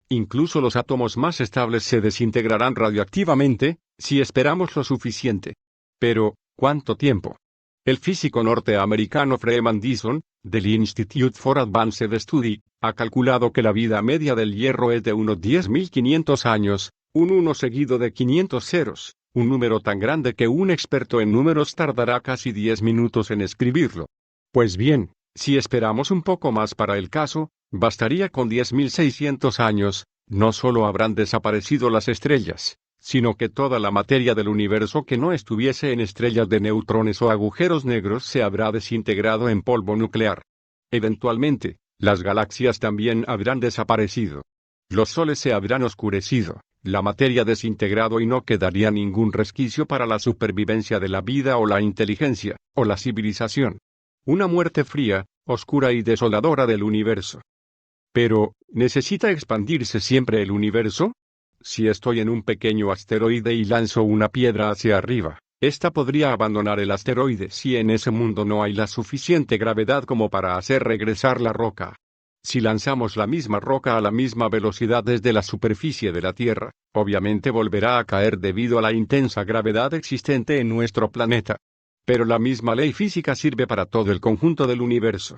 Incluso los átomos más estables se desintegrarán radioactivamente, si esperamos lo suficiente. Pero, ¿cuánto tiempo? El físico norteamericano Freeman Dyson, del Institute for Advanced Study, ha calculado que la vida media del hierro es de unos 10.500 años, un 1 seguido de 500 ceros, un número tan grande que un experto en números tardará casi 10 minutos en escribirlo. Pues bien, si esperamos un poco más para el caso, bastaría con 10.600 años, no solo habrán desaparecido las estrellas, sino que toda la materia del universo que no estuviese en estrellas de neutrones o agujeros negros se habrá desintegrado en polvo nuclear. Eventualmente, las galaxias también habrán desaparecido. Los soles se habrán oscurecido, la materia desintegrado y no quedaría ningún resquicio para la supervivencia de la vida o la inteligencia, o la civilización. Una muerte fría, oscura y desoladora del universo. Pero, ¿necesita expandirse siempre el universo? Si estoy en un pequeño asteroide y lanzo una piedra hacia arriba, esta podría abandonar el asteroide si en ese mundo no hay la suficiente gravedad como para hacer regresar la roca. Si lanzamos la misma roca a la misma velocidad desde la superficie de la Tierra, obviamente volverá a caer debido a la intensa gravedad existente en nuestro planeta. Pero la misma ley física sirve para todo el conjunto del universo.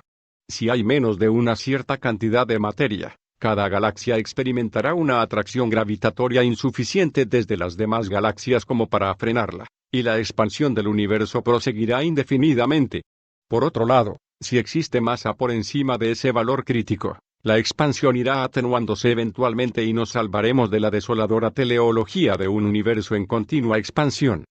Si hay menos de una cierta cantidad de materia, cada galaxia experimentará una atracción gravitatoria insuficiente desde las demás galaxias como para frenarla, y la expansión del universo proseguirá indefinidamente. Por otro lado, si existe masa por encima de ese valor crítico, la expansión irá atenuándose eventualmente y nos salvaremos de la desoladora teleología de un universo en continua expansión.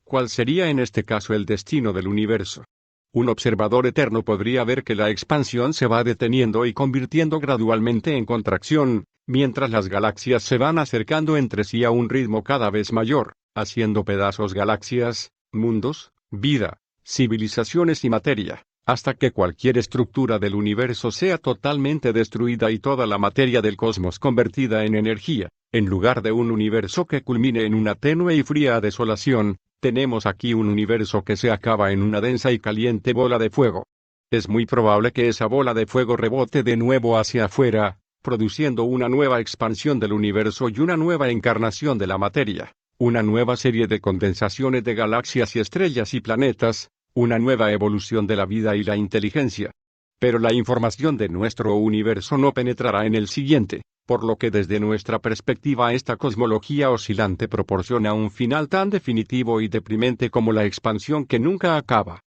¿Cuál sería en este caso el destino del universo? Un observador eterno podría ver que la expansión se va deteniendo y convirtiendo gradualmente en contracción, mientras las galaxias se van acercando entre sí a un ritmo cada vez mayor, haciendo pedazos galaxias, mundos, vida, civilizaciones y materia, hasta que cualquier estructura del universo sea totalmente destruida y toda la materia del cosmos convertida en energía. En lugar de un universo que culmine en una tenue y fría desolación, tenemos aquí un universo que se acaba en una densa y caliente bola de fuego. Es muy probable que esa bola de fuego rebote de nuevo hacia afuera, produciendo una nueva expansión del universo y una nueva encarnación de la materia, una nueva serie de condensaciones de galaxias y estrellas y planetas, una nueva evolución de la vida y la inteligencia. Pero la información de nuestro universo no penetrará en el siguiente, por lo que desde nuestra perspectiva esta cosmología oscilante proporciona un final tan definitivo y deprimente como la expansión que nunca acaba.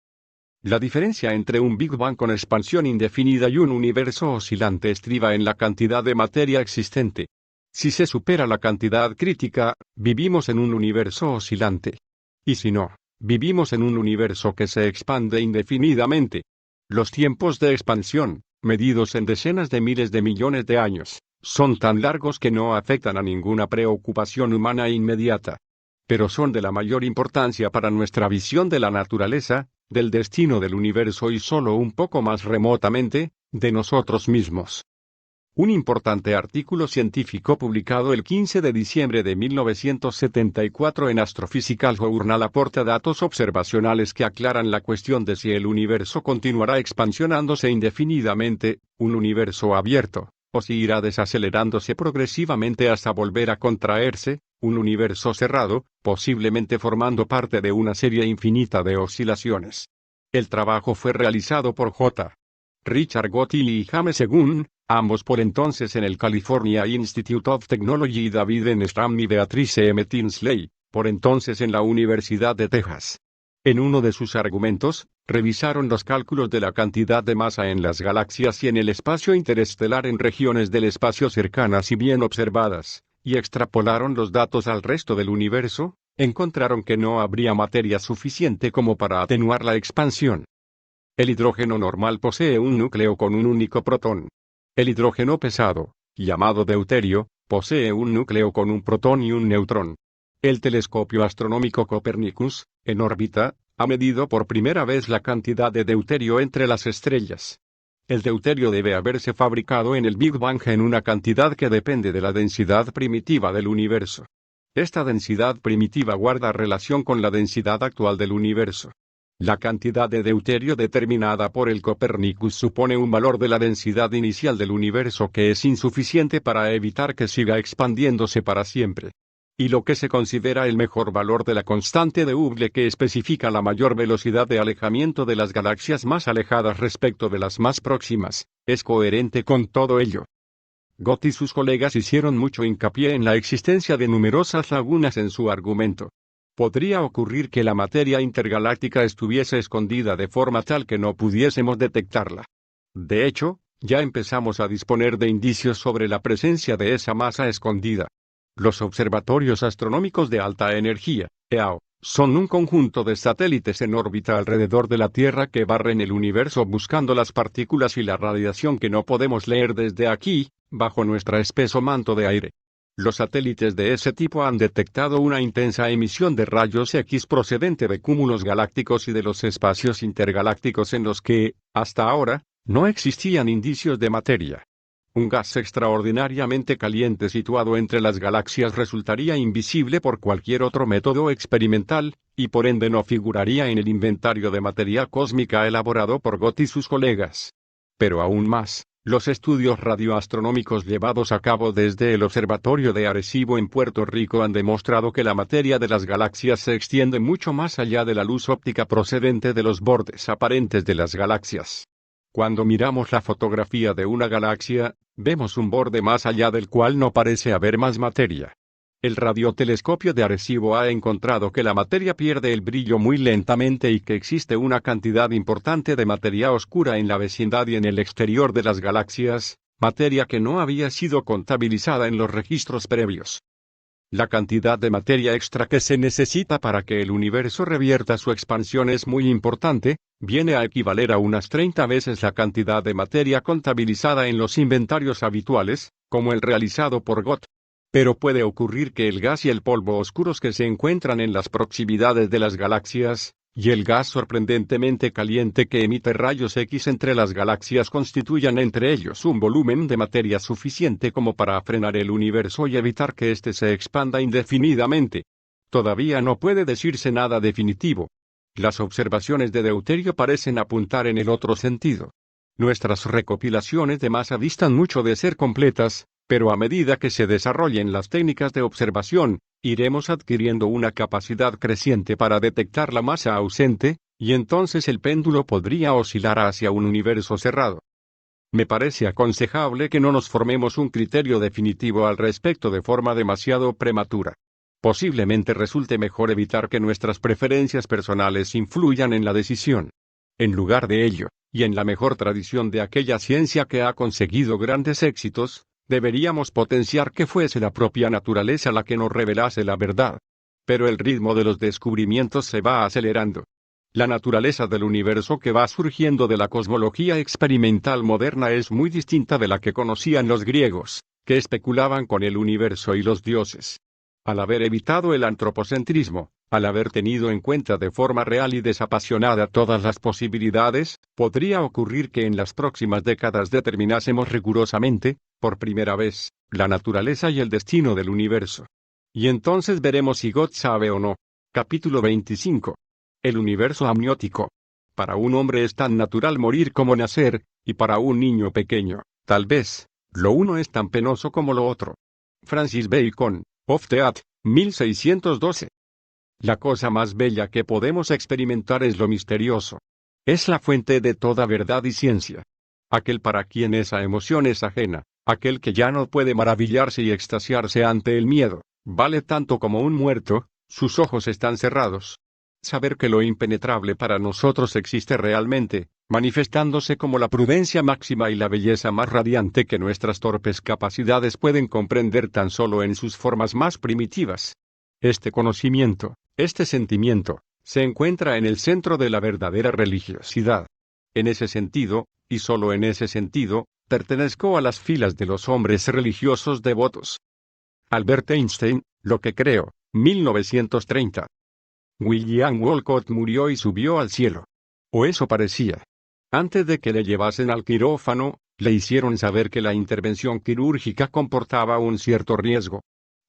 La diferencia entre un Big Bang con expansión indefinida y un universo oscilante estriba en la cantidad de materia existente. Si se supera la cantidad crítica, vivimos en un universo oscilante. Y si no, vivimos en un universo que se expande indefinidamente. Los tiempos de expansión, medidos en decenas de miles de millones de años, son tan largos que no afectan a ninguna preocupación humana inmediata. Pero son de la mayor importancia para nuestra visión de la naturaleza, del destino del universo y solo un poco más remotamente, de nosotros mismos. Un importante artículo científico publicado el 15 de diciembre de 1974 en Astrophysical Journal aporta datos observacionales que aclaran la cuestión de si el universo continuará expansionándose indefinidamente, un universo abierto, o si irá desacelerándose progresivamente hasta volver a contraerse, un universo cerrado, posiblemente formando parte de una serie infinita de oscilaciones. El trabajo fue realizado por J. Richard Gottil y James Según, ambos por entonces en el California Institute of Technology, y David N. Stram y Beatrice M. Tinsley, por entonces en la Universidad de Texas. En uno de sus argumentos, revisaron los cálculos de la cantidad de masa en las galaxias y en el espacio interestelar en regiones del espacio cercanas y bien observadas, y extrapolaron los datos al resto del universo, encontraron que no habría materia suficiente como para atenuar la expansión. El hidrógeno normal posee un núcleo con un único protón. El hidrógeno pesado, llamado deuterio, Posee un núcleo con un protón y un neutrón. El telescopio astronómico Copernicus, en órbita, ha medido por primera vez la cantidad de deuterio entre las estrellas. El deuterio debe haberse fabricado en el Big Bang en una cantidad que depende de la densidad primitiva del universo. Esta densidad primitiva guarda relación con la densidad actual del universo. La cantidad de deuterio determinada por el Copernicus supone un valor de la densidad inicial del universo que es insuficiente para evitar que siga expandiéndose para siempre. Y lo que se considera el mejor valor de la constante de Hubble que especifica la mayor velocidad de alejamiento de las galaxias más alejadas respecto de las más próximas, es coherente con todo ello. Gott y sus colegas hicieron mucho hincapié en la existencia de numerosas lagunas en su argumento. Podría ocurrir que la materia intergaláctica estuviese escondida de forma tal que no pudiésemos detectarla. De hecho, ya empezamos a disponer de indicios sobre la presencia de esa masa escondida. Los observatorios astronómicos de alta energía, EAO, son un conjunto de satélites en órbita alrededor de la Tierra que barren el universo buscando las partículas y la radiación que no podemos leer desde aquí, bajo nuestro espeso manto de aire. Los satélites de ese tipo han detectado una intensa emisión de rayos X procedente de cúmulos galácticos y de los espacios intergalácticos en los que, hasta ahora, no existían indicios de materia. Un gas extraordinariamente caliente situado entre las galaxias resultaría invisible por cualquier otro método experimental, y por ende no figuraría en el inventario de materia cósmica elaborado por Gott y sus colegas. Pero aún más, los estudios radioastronómicos llevados a cabo desde el Observatorio de Arecibo en Puerto Rico han demostrado que la materia de las galaxias se extiende mucho más allá de la luz óptica procedente de los bordes aparentes de las galaxias. Cuando miramos la fotografía de una galaxia, vemos un borde más allá del cual no parece haber más materia. El radiotelescopio de Arecibo ha encontrado que la materia pierde el brillo muy lentamente y que existe una cantidad importante de materia oscura en la vecindad y en el exterior de las galaxias, materia que no había sido contabilizada en los registros previos. La cantidad de materia extra que se necesita para que el universo revierta su expansión es muy importante, viene a equivaler a unas 30 veces la cantidad de materia contabilizada en los inventarios habituales, como el realizado por Gott. Pero puede ocurrir que el gas y el polvo oscuros que se encuentran en las proximidades de las galaxias, y el gas sorprendentemente caliente que emite rayos X entre las galaxias constituyan entre ellos un volumen de materia suficiente como para frenar el universo y evitar que éste se expanda indefinidamente. Todavía no puede decirse nada definitivo. Las observaciones de deuterio parecen apuntar en el otro sentido. Nuestras recopilaciones de masa distan mucho de ser completas, pero a medida que se desarrollen las técnicas de observación, iremos adquiriendo una capacidad creciente para detectar la masa ausente, y entonces el péndulo podría oscilar hacia un universo cerrado. Me parece aconsejable que no nos formemos un criterio definitivo al respecto de forma demasiado prematura. Posiblemente resulte mejor evitar que nuestras preferencias personales influyan en la decisión. En lugar de ello, y en la mejor tradición de aquella ciencia que ha conseguido grandes éxitos, deberíamos potenciar que fuese la propia naturaleza la que nos revelase la verdad. Pero el ritmo de los descubrimientos se va acelerando. La naturaleza del universo que va surgiendo de la cosmología experimental moderna es muy distinta de la que conocían los griegos, que especulaban con el universo y los dioses. Al haber evitado el antropocentrismo, al haber tenido en cuenta de forma real y desapasionada todas las posibilidades, podría ocurrir que en las próximas décadas determinásemos rigurosamente, por primera vez, la naturaleza y el destino del universo. Y entonces veremos si Gott sabe o no. Capítulo 25. El universo amniótico. Para un hombre es tan natural morir como nacer, y para un niño pequeño, tal vez, lo uno es tan penoso como lo otro. Francis Bacon, Of Theat, 1612. La cosa más bella que podemos experimentar es lo misterioso. Es la fuente de toda verdad y ciencia. Aquel para quien esa emoción es ajena, aquel que ya no puede maravillarse y extasiarse ante el miedo, vale tanto como un muerto, sus ojos están cerrados. Saber que lo impenetrable para nosotros existe realmente, manifestándose como la prudencia máxima y la belleza más radiante que nuestras torpes capacidades pueden comprender tan solo en sus formas más primitivas. Este conocimiento, este sentimiento, se encuentra en el centro de la verdadera religiosidad. En ese sentido, y solo en ese sentido, pertenezco a las filas de los hombres religiosos devotos. Albert Einstein, Lo que creo, 1930. William Wolcott murió y subió al cielo. O eso parecía. Antes de que le llevasen al quirófano, le hicieron saber que la intervención quirúrgica comportaba un cierto riesgo.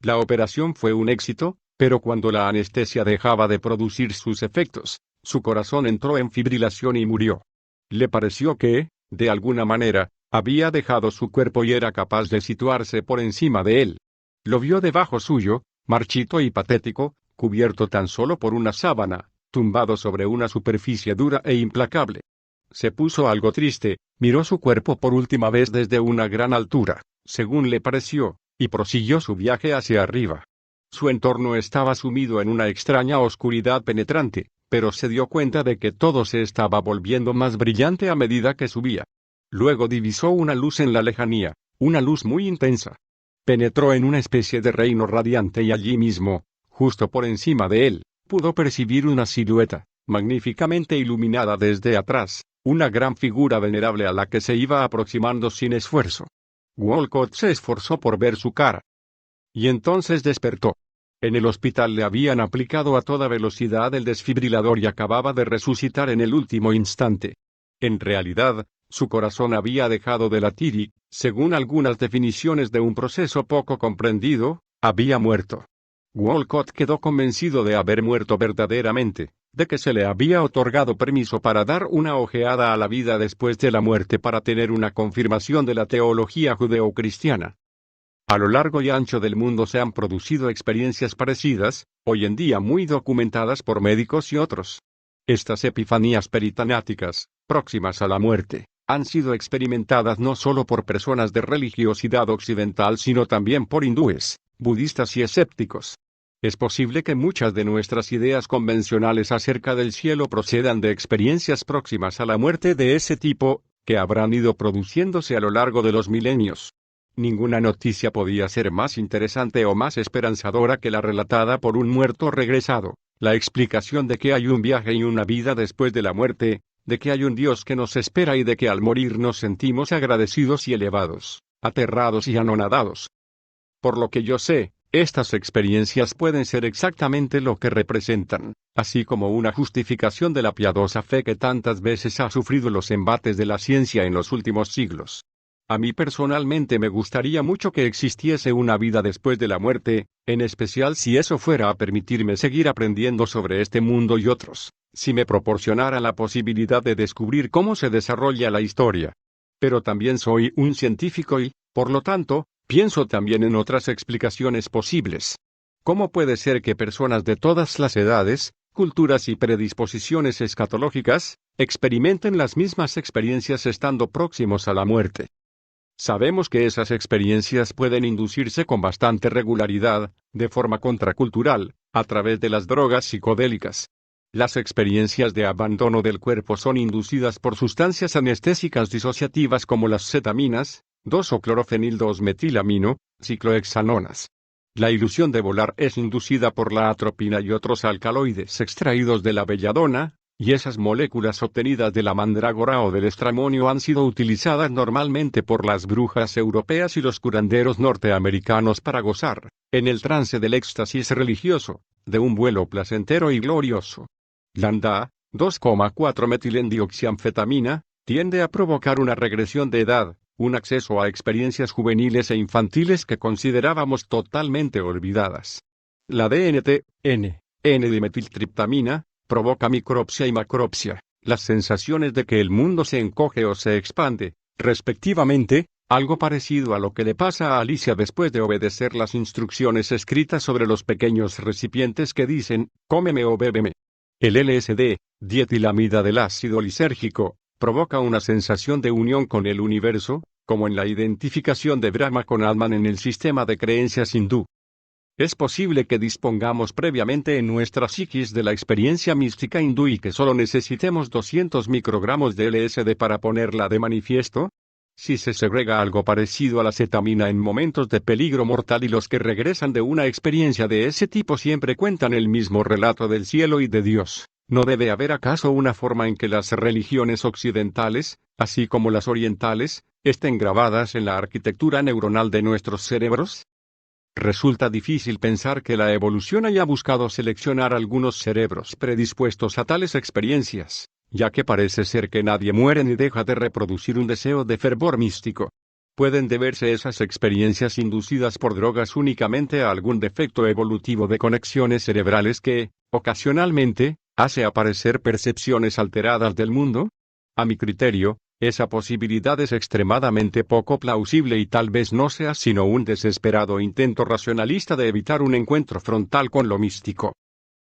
La operación fue un éxito, pero cuando la anestesia dejaba de producir sus efectos, su corazón entró en fibrilación y murió. Le pareció que, de alguna manera, había dejado su cuerpo y era capaz de situarse por encima de él. Lo vio debajo suyo, marchito y patético, cubierto tan solo por una sábana, tumbado sobre una superficie dura e implacable. Se puso algo triste, miró su cuerpo por última vez desde una gran altura, según le pareció, y prosiguió su viaje hacia arriba. Su entorno estaba sumido en una extraña oscuridad penetrante, pero se dio cuenta de que todo se estaba volviendo más brillante a medida que subía. Luego divisó una luz en la lejanía, una luz muy intensa. Penetró en una especie de reino radiante y allí mismo, justo por encima de él, pudo percibir una silueta, magníficamente iluminada desde atrás, una gran figura venerable a la que se iba aproximando sin esfuerzo. Wolcott se esforzó por ver su cara. Y entonces despertó. En el hospital le habían aplicado a toda velocidad el desfibrilador y acababa de resucitar en el último instante. En realidad, su corazón había dejado de latir y, según algunas definiciones de un proceso poco comprendido, había muerto. Wolcott quedó convencido de haber muerto verdaderamente, de que se le había otorgado permiso para dar una ojeada a la vida después de la muerte para tener una confirmación de la teología judeocristiana. A lo largo y ancho del mundo se han producido experiencias parecidas, hoy en día muy documentadas por médicos y otros. Estas epifanías peritanáticas, próximas a la muerte, han sido experimentadas no solo por personas de religiosidad occidental sino también por hindúes, budistas y escépticos. Es posible que muchas de nuestras ideas convencionales acerca del cielo procedan de experiencias próximas a la muerte de ese tipo, que habrán ido produciéndose a lo largo de los milenios. Ninguna noticia podía ser más interesante o más esperanzadora que la relatada por un muerto regresado, la explicación de que hay un viaje y una vida después de la muerte, de que hay un Dios que nos espera y de que al morir nos sentimos agradecidos y elevados, aterrados y anonadados. Por lo que yo sé, estas experiencias pueden ser exactamente lo que representan, así como una justificación de la piadosa fe que tantas veces ha sufrido los embates de la ciencia en los últimos siglos. A mí personalmente me gustaría mucho que existiese una vida después de la muerte, en especial si eso fuera a permitirme seguir aprendiendo sobre este mundo y otros, si me proporcionara la posibilidad de descubrir cómo se desarrolla la historia. Pero también soy un científico y, por lo tanto, pienso también en otras explicaciones posibles. ¿Cómo puede ser que personas de todas las edades, culturas y predisposiciones escatológicas, experimenten las mismas experiencias estando próximos a la muerte? Sabemos que esas experiencias pueden inducirse con bastante regularidad, de forma contracultural, a través de las drogas psicodélicas. Las experiencias de abandono del cuerpo son inducidas por sustancias anestésicas disociativas como las cetaminas, 2-clorofenil-2-metilamino, ciclohexanonas. La ilusión de volar es inducida por la atropina y otros alcaloides extraídos de la belladona, y esas moléculas obtenidas de la mandrágora o del estramonio han sido utilizadas normalmente por las brujas europeas y los curanderos norteamericanos para gozar, en el trance del éxtasis religioso, de un vuelo placentero y glorioso. Lambda, 2,4-metilendioxianfetamina, tiende a provocar una regresión de edad, un acceso a experiencias juveniles e infantiles que considerábamos totalmente olvidadas. La DNT, N-dimetiltriptamina, provoca micropsia y macropsia, las sensaciones de que el mundo se encoge o se expande, respectivamente, algo parecido a lo que le pasa a Alicia después de obedecer las instrucciones escritas sobre los pequeños recipientes que dicen, cómeme o bébeme. El LSD, dietilamida del ácido lisérgico, provoca una sensación de unión con el universo, como en la identificación de Brahma con Atman en el sistema de creencias hindú. Es posible que dispongamos previamente en nuestra psiquis de la experiencia mística hindú y que solo necesitemos 200 microgramos de LSD para ponerla de manifiesto. Si se segrega algo parecido a la cetamina en momentos de peligro mortal y los que regresan de una experiencia de ese tipo siempre cuentan el mismo relato del cielo y de Dios, ¿no debe haber acaso una forma en que las religiones occidentales, así como las orientales, estén grabadas en la arquitectura neuronal de nuestros cerebros? Resulta difícil pensar que la evolución haya buscado seleccionar algunos cerebros predispuestos a tales experiencias, ya que parece ser que nadie muere ni deja de reproducir un deseo de fervor místico. Pueden deberse esas experiencias inducidas por drogas únicamente a algún defecto evolutivo de conexiones cerebrales que, ocasionalmente, hace aparecer percepciones alteradas del mundo. A mi criterio, esa posibilidad es extremadamente poco plausible y tal vez no sea sino un desesperado intento racionalista de evitar un encuentro frontal con lo místico.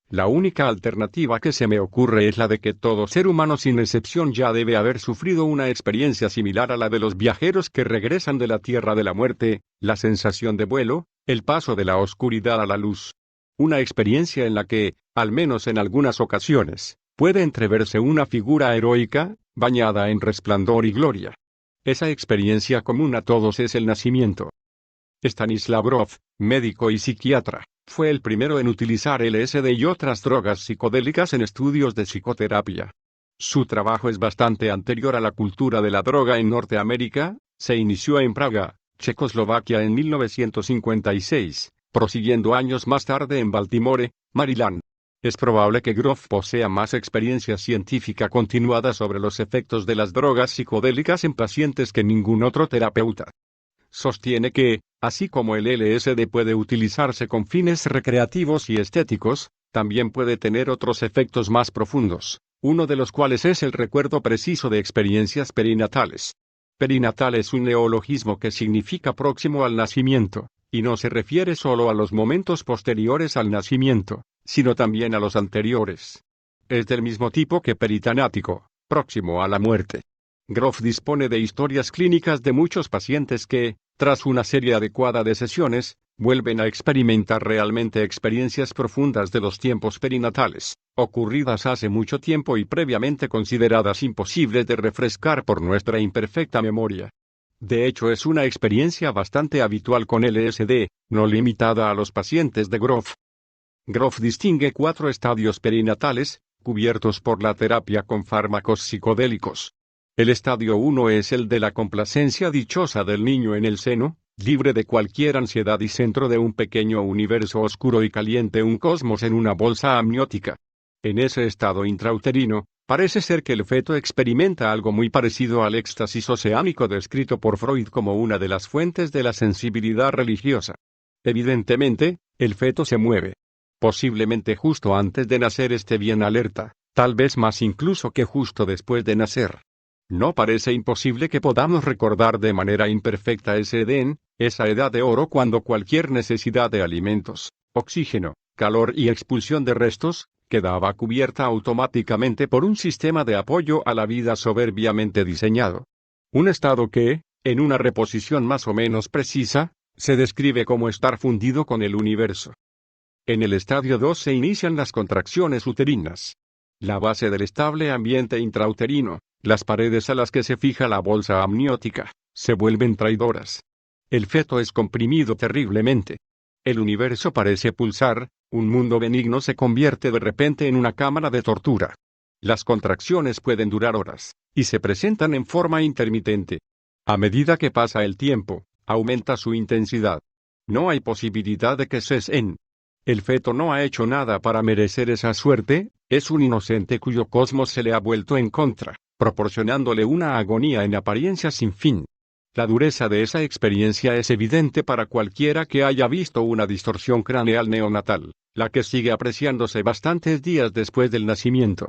La única alternativa que se me ocurre es la de que todo ser humano sin excepción ya debe haber sufrido una experiencia similar a la de los viajeros que regresan de la tierra de la muerte, la sensación de vuelo, el paso de la oscuridad a la luz. Una experiencia en la que, al menos en algunas ocasiones, puede entreverse una figura heroica, bañada en resplandor y gloria. Esa experiencia común a todos es el nacimiento. Stanislav Grof, médico y psiquiatra, fue el primero en utilizar LSD y otras drogas psicodélicas en estudios de psicoterapia. Su trabajo es bastante anterior a la cultura de la droga en Norteamérica, se inició en Praga, Checoslovaquia en 1956, prosiguiendo años más tarde en Baltimore, Maryland. Es probable que Grof posea más experiencia científica continuada sobre los efectos de las drogas psicodélicas en pacientes que ningún otro terapeuta. Sostiene que, así como el LSD puede utilizarse con fines recreativos y estéticos, también puede tener otros efectos más profundos, uno de los cuales es el recuerdo preciso de experiencias perinatales. Perinatal es un neologismo que significa próximo al nacimiento, y no se refiere solo a los momentos posteriores al nacimiento, sino también a los anteriores. Es del mismo tipo que peritanático, próximo a la muerte. Grof dispone de historias clínicas de muchos pacientes que, tras una serie adecuada de sesiones, vuelven a experimentar realmente experiencias profundas de los tiempos perinatales, ocurridas hace mucho tiempo y previamente consideradas imposibles de refrescar por nuestra imperfecta memoria. De hecho, es una experiencia bastante habitual con LSD, no limitada a los pacientes de Grof. Grof distingue 4 estadios perinatales, cubiertos por la terapia con fármacos psicodélicos. El estadio 1 es el de la complacencia dichosa del niño en el seno, libre de cualquier ansiedad y centro de un pequeño universo oscuro y caliente, un cosmos en una bolsa amniótica. En ese estado intrauterino, parece ser que el feto experimenta algo muy parecido al éxtasis oceánico descrito por Freud como una de las fuentes de la sensibilidad religiosa. Evidentemente, el feto se mueve. Posiblemente justo antes de nacer esté bien alerta, tal vez más incluso que justo después de nacer. No parece imposible que podamos recordar de manera imperfecta ese Edén, esa edad de oro cuando cualquier necesidad de alimentos, oxígeno, calor y expulsión de restos, quedaba cubierta automáticamente por un sistema de apoyo a la vida soberbiamente diseñado. Un estado que, en una reposición más o menos precisa, se describe como estar fundido con el universo. En el estadio 2 se inician las contracciones uterinas. La base del estable ambiente intrauterino, las paredes a las que se fija la bolsa amniótica, se vuelven traidoras. El feto es comprimido terriblemente. El universo parece pulsar, un mundo benigno se convierte de repente en una cámara de tortura. Las contracciones pueden durar horas, y se presentan en forma intermitente. A medida que pasa el tiempo, aumenta su intensidad. No hay posibilidad de que cesen. El feto no ha hecho nada para merecer esa suerte, es un inocente cuyo cosmos se le ha vuelto en contra, proporcionándole una agonía en apariencia sin fin. La dureza de esa experiencia es evidente para cualquiera que haya visto una distorsión craneal neonatal, la que sigue apreciándose bastantes días después del nacimiento.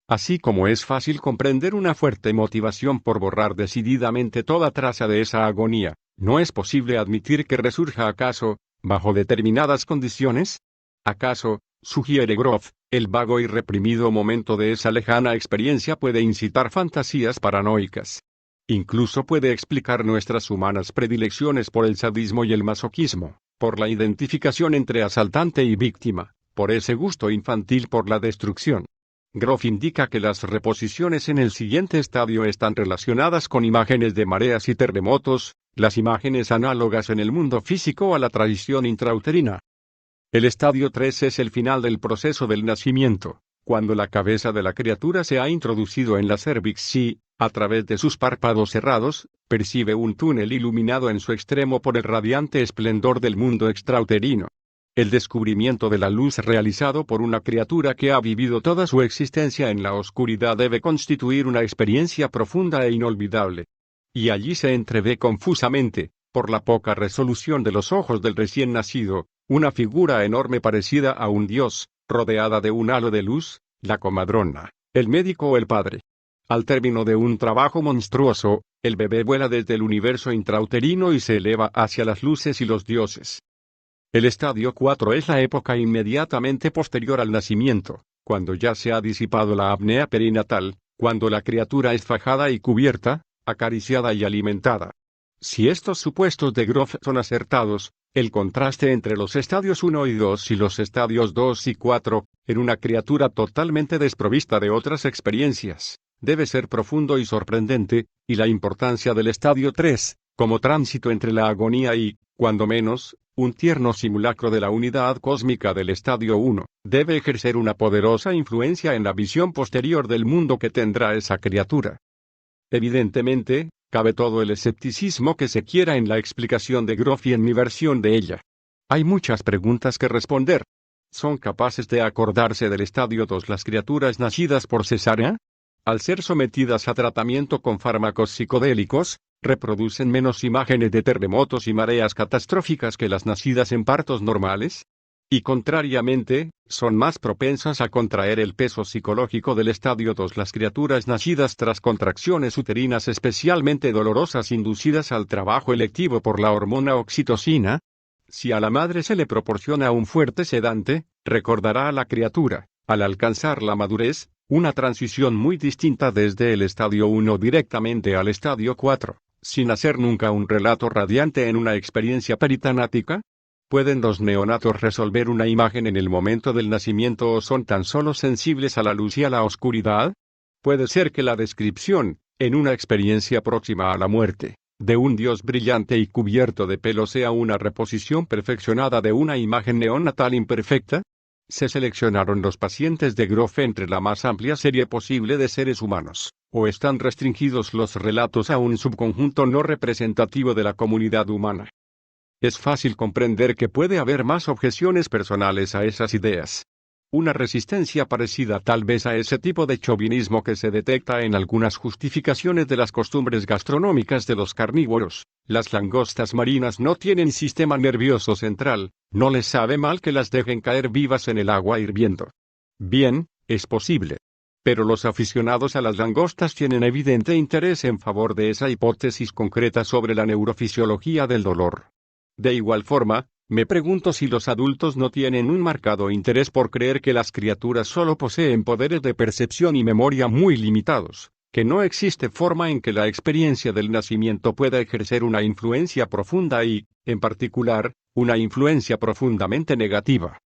Así como es fácil comprender una fuerte motivación por borrar decididamente toda traza de esa agonía, ¿no es posible admitir que resurja acaso, bajo determinadas condiciones? ¿Acaso, sugiere Grof, el vago y reprimido momento de esa lejana experiencia puede incitar fantasías paranoicas? Incluso puede explicar nuestras humanas predilecciones por el sadismo y el masoquismo, por la identificación entre asaltante y víctima, por ese gusto infantil por la destrucción. Grof indica que las reposiciones en el siguiente estadio están relacionadas con imágenes de mareas y terremotos, las imágenes análogas en el mundo físico a la traición intrauterina. El estadio 3 es el final del proceso del nacimiento, cuando la cabeza de la criatura se ha introducido en la cervix y, A través de sus párpados cerrados, percibe un túnel iluminado en su extremo por el radiante esplendor del mundo extrauterino. El descubrimiento de la luz realizado por una criatura que ha vivido toda su existencia en la oscuridad debe constituir una experiencia profunda e inolvidable. Y allí se entrevé confusamente, por la poca resolución de los ojos del recién nacido, una figura enorme parecida a un dios, rodeada de un halo de luz, la comadrona, el médico o el padre. Al término de un trabajo monstruoso, el bebé vuela desde el universo intrauterino y se eleva hacia las luces y los dioses. El estadio 4 es la época inmediatamente posterior al nacimiento, cuando ya se ha disipado la apnea perinatal, cuando la criatura es fajada y cubierta, acariciada y alimentada. Si estos supuestos de Grof son acertados, el contraste entre los estadios 1 y 2 y los estadios 2 y 4, en una criatura totalmente desprovista de otras experiencias, debe ser profundo y sorprendente, y la importancia del estadio 3, como tránsito entre la agonía y, cuando menos, un tierno simulacro de la unidad cósmica del estadio 1, debe ejercer una poderosa influencia en la visión posterior del mundo que tendrá esa criatura. Evidentemente, cabe todo el escepticismo que se quiera en la explicación de Grof y en mi versión de ella. Hay muchas preguntas que responder. ¿Son capaces de acordarse del estadio 2 las criaturas nacidas por cesárea? Al ser sometidas a tratamiento con fármacos psicodélicos, ¿reproducen menos imágenes de terremotos y mareas catastróficas que las nacidas en partos normales? Y contrariamente, ¿son más propensas a contraer el peso psicológico del estadio 2 las criaturas nacidas tras contracciones uterinas especialmente dolorosas inducidas al trabajo electivo por la hormona oxitocina? Si a la madre se le proporciona un fuerte sedante, recordará a la criatura, al alcanzar la madurez, una transición muy distinta desde el estadio 1 directamente al estadio 4, sin hacer nunca un relato radiante en una experiencia peritanática. ¿Pueden los neonatos resolver una imagen en el momento del nacimiento o son tan solo sensibles a la luz y a la oscuridad? Puede ser que la descripción, en una experiencia próxima a la muerte, de un dios brillante y cubierto de pelo sea una reposición perfeccionada de una imagen neonatal imperfecta. Se seleccionaron los pacientes de Grof entre la más amplia serie posible de seres humanos, o están restringidos los relatos a un subconjunto no representativo de la comunidad humana. Es fácil comprender que puede haber más objeciones personales a esas ideas. Una resistencia parecida tal vez a ese tipo de chauvinismo que se detecta en algunas justificaciones de las costumbres gastronómicas de los carnívoros. Las langostas marinas no tienen sistema nervioso central, no les sabe mal que las dejen caer vivas en el agua hirviendo. Bien, es posible. Pero los aficionados a las langostas tienen evidente interés en favor de esa hipótesis concreta sobre la neurofisiología del dolor. De igual forma, me pregunto si los adultos no tienen un marcado interés por creer que las criaturas solo poseen poderes de percepción y memoria muy limitados, que no existe forma en que la experiencia del nacimiento pueda ejercer una influencia profunda y, en particular, una influencia profundamente negativa.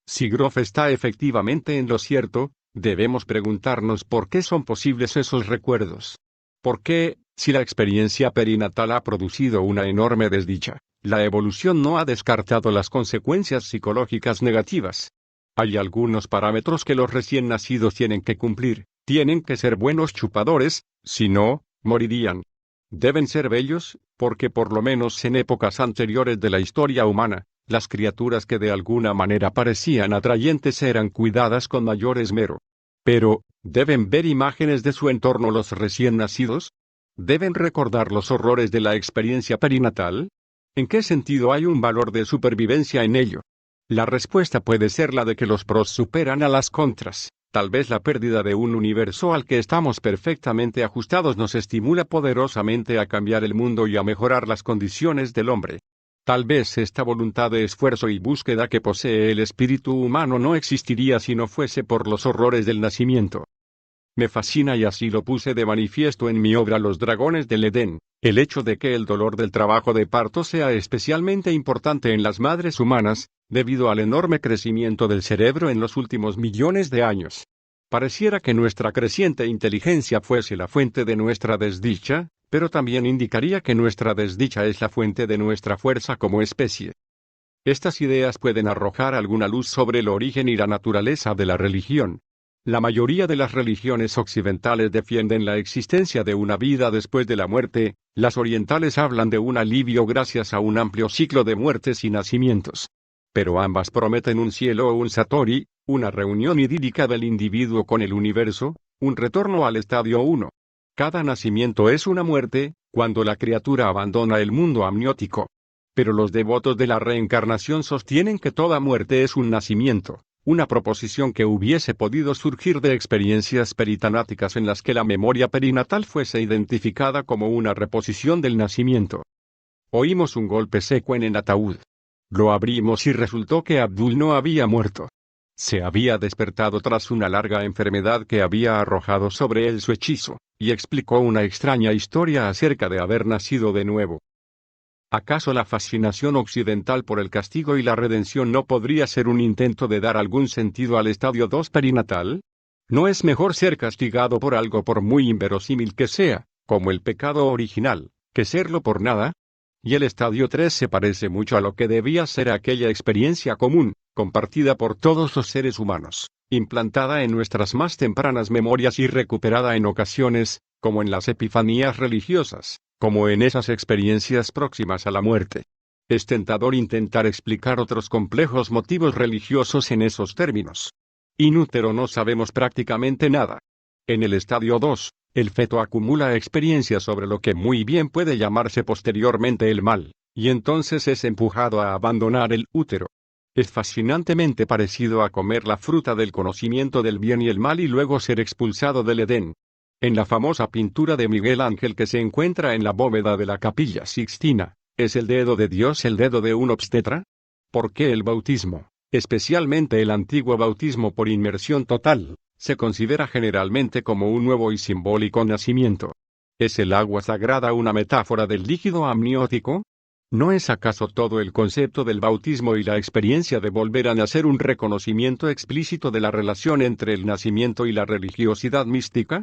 Si Grof está efectivamente en lo cierto, debemos preguntarnos por qué son posibles esos recuerdos. ¿Por qué, si la experiencia perinatal ha producido una enorme desdicha, la evolución no ha descartado las consecuencias psicológicas negativas? Hay algunos parámetros que los recién nacidos tienen que cumplir. Tienen que ser buenos chupadores, si no, morirían. Deben ser bellos, porque por lo menos en épocas anteriores de la historia humana, las criaturas que de alguna manera parecían atrayentes eran cuidadas con mayor esmero. Pero, ¿deben ver imágenes de su entorno los recién nacidos? ¿Deben recordar los horrores de la experiencia perinatal? ¿En qué sentido hay un valor de supervivencia en ello? La respuesta puede ser la de que los pros superan a las contras. Tal vez la pérdida de un universo al que estamos perfectamente ajustados nos estimula poderosamente a cambiar el mundo y a mejorar las condiciones del hombre. Tal vez esta voluntad de esfuerzo y búsqueda que posee el espíritu humano no existiría si no fuese por los horrores del nacimiento. Me fascina y así lo puse de manifiesto en mi obra Los dragones del Edén, el hecho de que el dolor del trabajo de parto sea especialmente importante en las madres humanas, debido al enorme crecimiento del cerebro en los últimos millones de años. Pareciera que nuestra creciente inteligencia fuese la fuente de nuestra desdicha, pero también indicaría que nuestra desdicha es la fuente de nuestra fuerza como especie. Estas ideas pueden arrojar alguna luz sobre el origen y la naturaleza de la religión. La mayoría de las religiones occidentales defienden la existencia de una vida después de la muerte, las orientales hablan de un alivio gracias a un amplio ciclo de muertes y nacimientos. Pero ambas prometen un cielo o un satori, una reunión idílica del individuo con el universo, un retorno al estadio 1. Cada nacimiento es una muerte, cuando la criatura abandona el mundo amniótico. Pero los devotos de la reencarnación sostienen que toda muerte es un nacimiento, una proposición que hubiese podido surgir de experiencias peritanáticas en las que la memoria perinatal fuese identificada como una reposición del nacimiento. Oímos un golpe seco en el ataúd. Lo abrimos y resultó que Abdul no había muerto. Se había despertado tras una larga enfermedad que había arrojado sobre él su hechizo, y explicó una extraña historia acerca de haber nacido de nuevo. ¿Acaso la fascinación occidental por el castigo y la redención no podría ser un intento de dar algún sentido al estadio 2 perinatal? ¿No es mejor ser castigado por algo por muy inverosímil que sea, como el pecado original, que serlo por nada? Y el estadio 3 se parece mucho a lo que debía ser aquella experiencia común, compartida por todos los seres humanos, implantada en nuestras más tempranas memorias y recuperada en ocasiones, como en las epifanías religiosas, como en esas experiencias próximas a la muerte. Es tentador intentar explicar otros complejos motivos religiosos en esos términos. Inútero no sabemos prácticamente nada. En el estadio 2, el feto acumula experiencias sobre lo que muy bien puede llamarse posteriormente el mal, y entonces es empujado a abandonar el útero. Es fascinantemente parecido a comer la fruta del conocimiento del bien y el mal y luego ser expulsado del Edén. En la famosa pintura de Miguel Ángel que se encuentra en la bóveda de la Capilla Sixtina, ¿es el dedo de Dios el dedo de un obstetra? ¿Por qué el bautismo, especialmente el antiguo bautismo por inmersión total, se considera generalmente como un nuevo y simbólico nacimiento? ¿Es el agua sagrada una metáfora del líquido amniótico? ¿No es acaso todo el concepto del bautismo y la experiencia de volver a nacer un reconocimiento explícito de la relación entre el nacimiento y la religiosidad mística?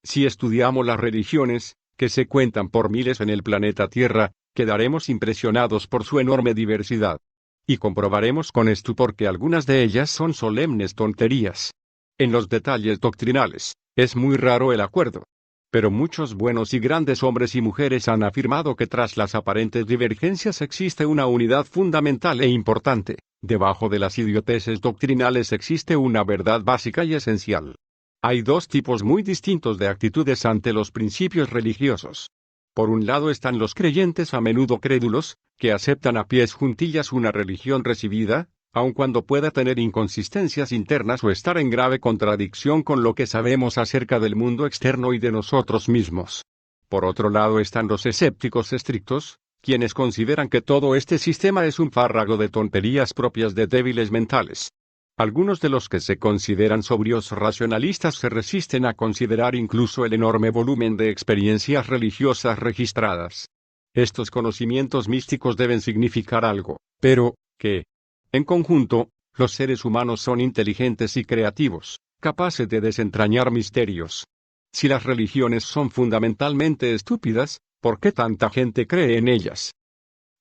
Si estudiamos las religiones, que se cuentan por miles en el planeta Tierra, quedaremos impresionados por su enorme diversidad. Y comprobaremos con estupor que algunas de ellas son solemnes tonterías. En los detalles doctrinales, es muy raro el acuerdo. Pero muchos buenos y grandes hombres y mujeres han afirmado que tras las aparentes divergencias existe una unidad fundamental e importante. Debajo de las idioteces doctrinales existe una verdad básica y esencial. Hay dos tipos muy distintos de actitudes ante los principios religiosos. Por un lado están los creyentes a menudo crédulos, que aceptan a pies juntillas una religión recibida, aun cuando pueda tener inconsistencias internas o estar en grave contradicción con lo que sabemos acerca del mundo externo y de nosotros mismos. Por otro lado están los escépticos estrictos, quienes consideran que todo este sistema es un fárrago de tonterías propias de débiles mentales. Algunos de los que se consideran sobrios racionalistas se resisten a considerar incluso el enorme volumen de experiencias religiosas registradas. Estos conocimientos místicos deben significar algo, pero, ¿qué? En conjunto, los seres humanos son inteligentes y creativos, capaces de desentrañar misterios. Si las religiones son fundamentalmente estúpidas, ¿por qué tanta gente cree en ellas?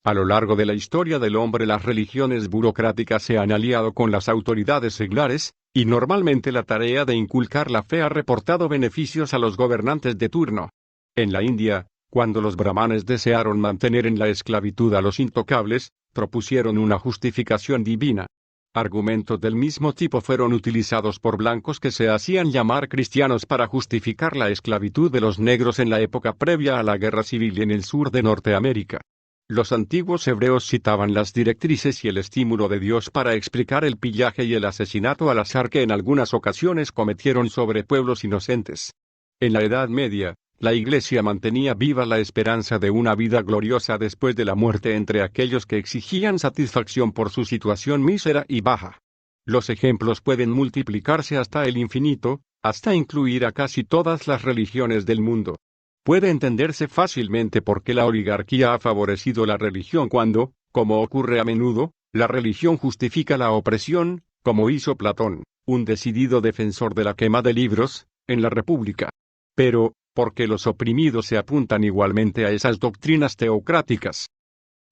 A lo largo de la historia del hombre las religiones burocráticas se han aliado con las autoridades seglares, y normalmente la tarea de inculcar la fe ha reportado beneficios a los gobernantes de turno. En la India, cuando los brahmanes desearon mantener en la esclavitud a los intocables, propusieron una justificación divina. Argumentos del mismo tipo fueron utilizados por blancos que se hacían llamar cristianos para justificar la esclavitud de los negros en la época previa a la Guerra Civil en el sur de Norteamérica. Los antiguos hebreos citaban las directrices y el estímulo de Dios para explicar el pillaje y el asesinato al azar que en algunas ocasiones cometieron sobre pueblos inocentes. En la Edad Media, la Iglesia mantenía viva la esperanza de una vida gloriosa después de la muerte entre aquellos que exigían satisfacción por su situación mísera y baja. Los ejemplos pueden multiplicarse hasta el infinito, hasta incluir a casi todas las religiones del mundo. Puede entenderse fácilmente por qué la oligarquía ha favorecido la religión cuando, como ocurre a menudo, la religión justifica la opresión, como hizo Platón, un decidido defensor de la quema de libros, en la República. Pero, ¿por qué los oprimidos se apuntan igualmente a esas doctrinas teocráticas?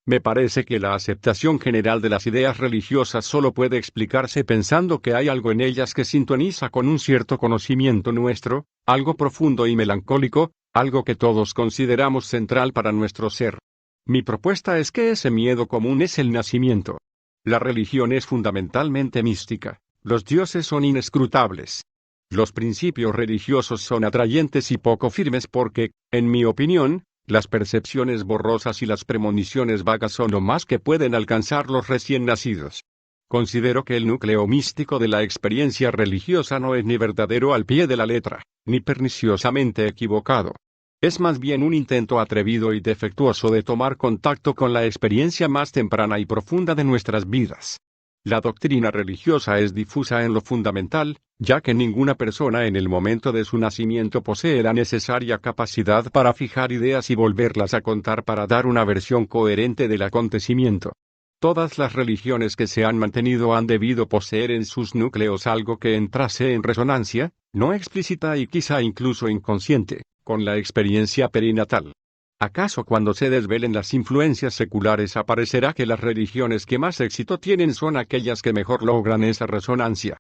Me parece que la aceptación general de las ideas religiosas solo puede explicarse pensando que hay algo en ellas que sintoniza con un cierto conocimiento nuestro, algo profundo y melancólico, algo que todos consideramos central para nuestro ser. Mi propuesta es que ese miedo común es el nacimiento. La religión es fundamentalmente mística, los dioses son inescrutables. Los principios religiosos son atrayentes y poco firmes porque, en mi opinión, las percepciones borrosas y las premoniciones vagas son lo más que pueden alcanzar los recién nacidos. Considero que el núcleo místico de la experiencia religiosa no es ni verdadero al pie de la letra, ni perniciosamente equivocado. Es más bien un intento atrevido y defectuoso de tomar contacto con la experiencia más temprana y profunda de nuestras vidas. La doctrina religiosa es difusa en lo fundamental, ya que ninguna persona en el momento de su nacimiento posee la necesaria capacidad para fijar ideas y volverlas a contar para dar una versión coherente del acontecimiento. Todas las religiones que se han mantenido han debido poseer en sus núcleos algo que entrase en resonancia, no explícita y quizá incluso inconsciente, con la experiencia perinatal. ¿Acaso cuando se desvelen las influencias seculares aparecerá que las religiones que más éxito tienen son aquellas que mejor logran esa resonancia?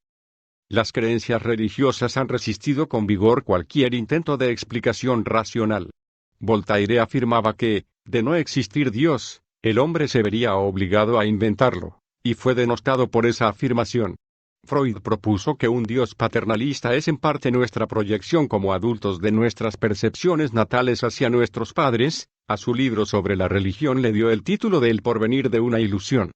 Las creencias religiosas han resistido con vigor cualquier intento de explicación racional. Voltaire afirmaba que, de no existir Dios, el hombre se vería obligado a inventarlo, y fue denostado por esa afirmación. Freud propuso que un Dios paternalista es en parte nuestra proyección como adultos de nuestras percepciones natales hacia nuestros padres. A su libro sobre la religión le dio el título de El porvenir de una ilusión.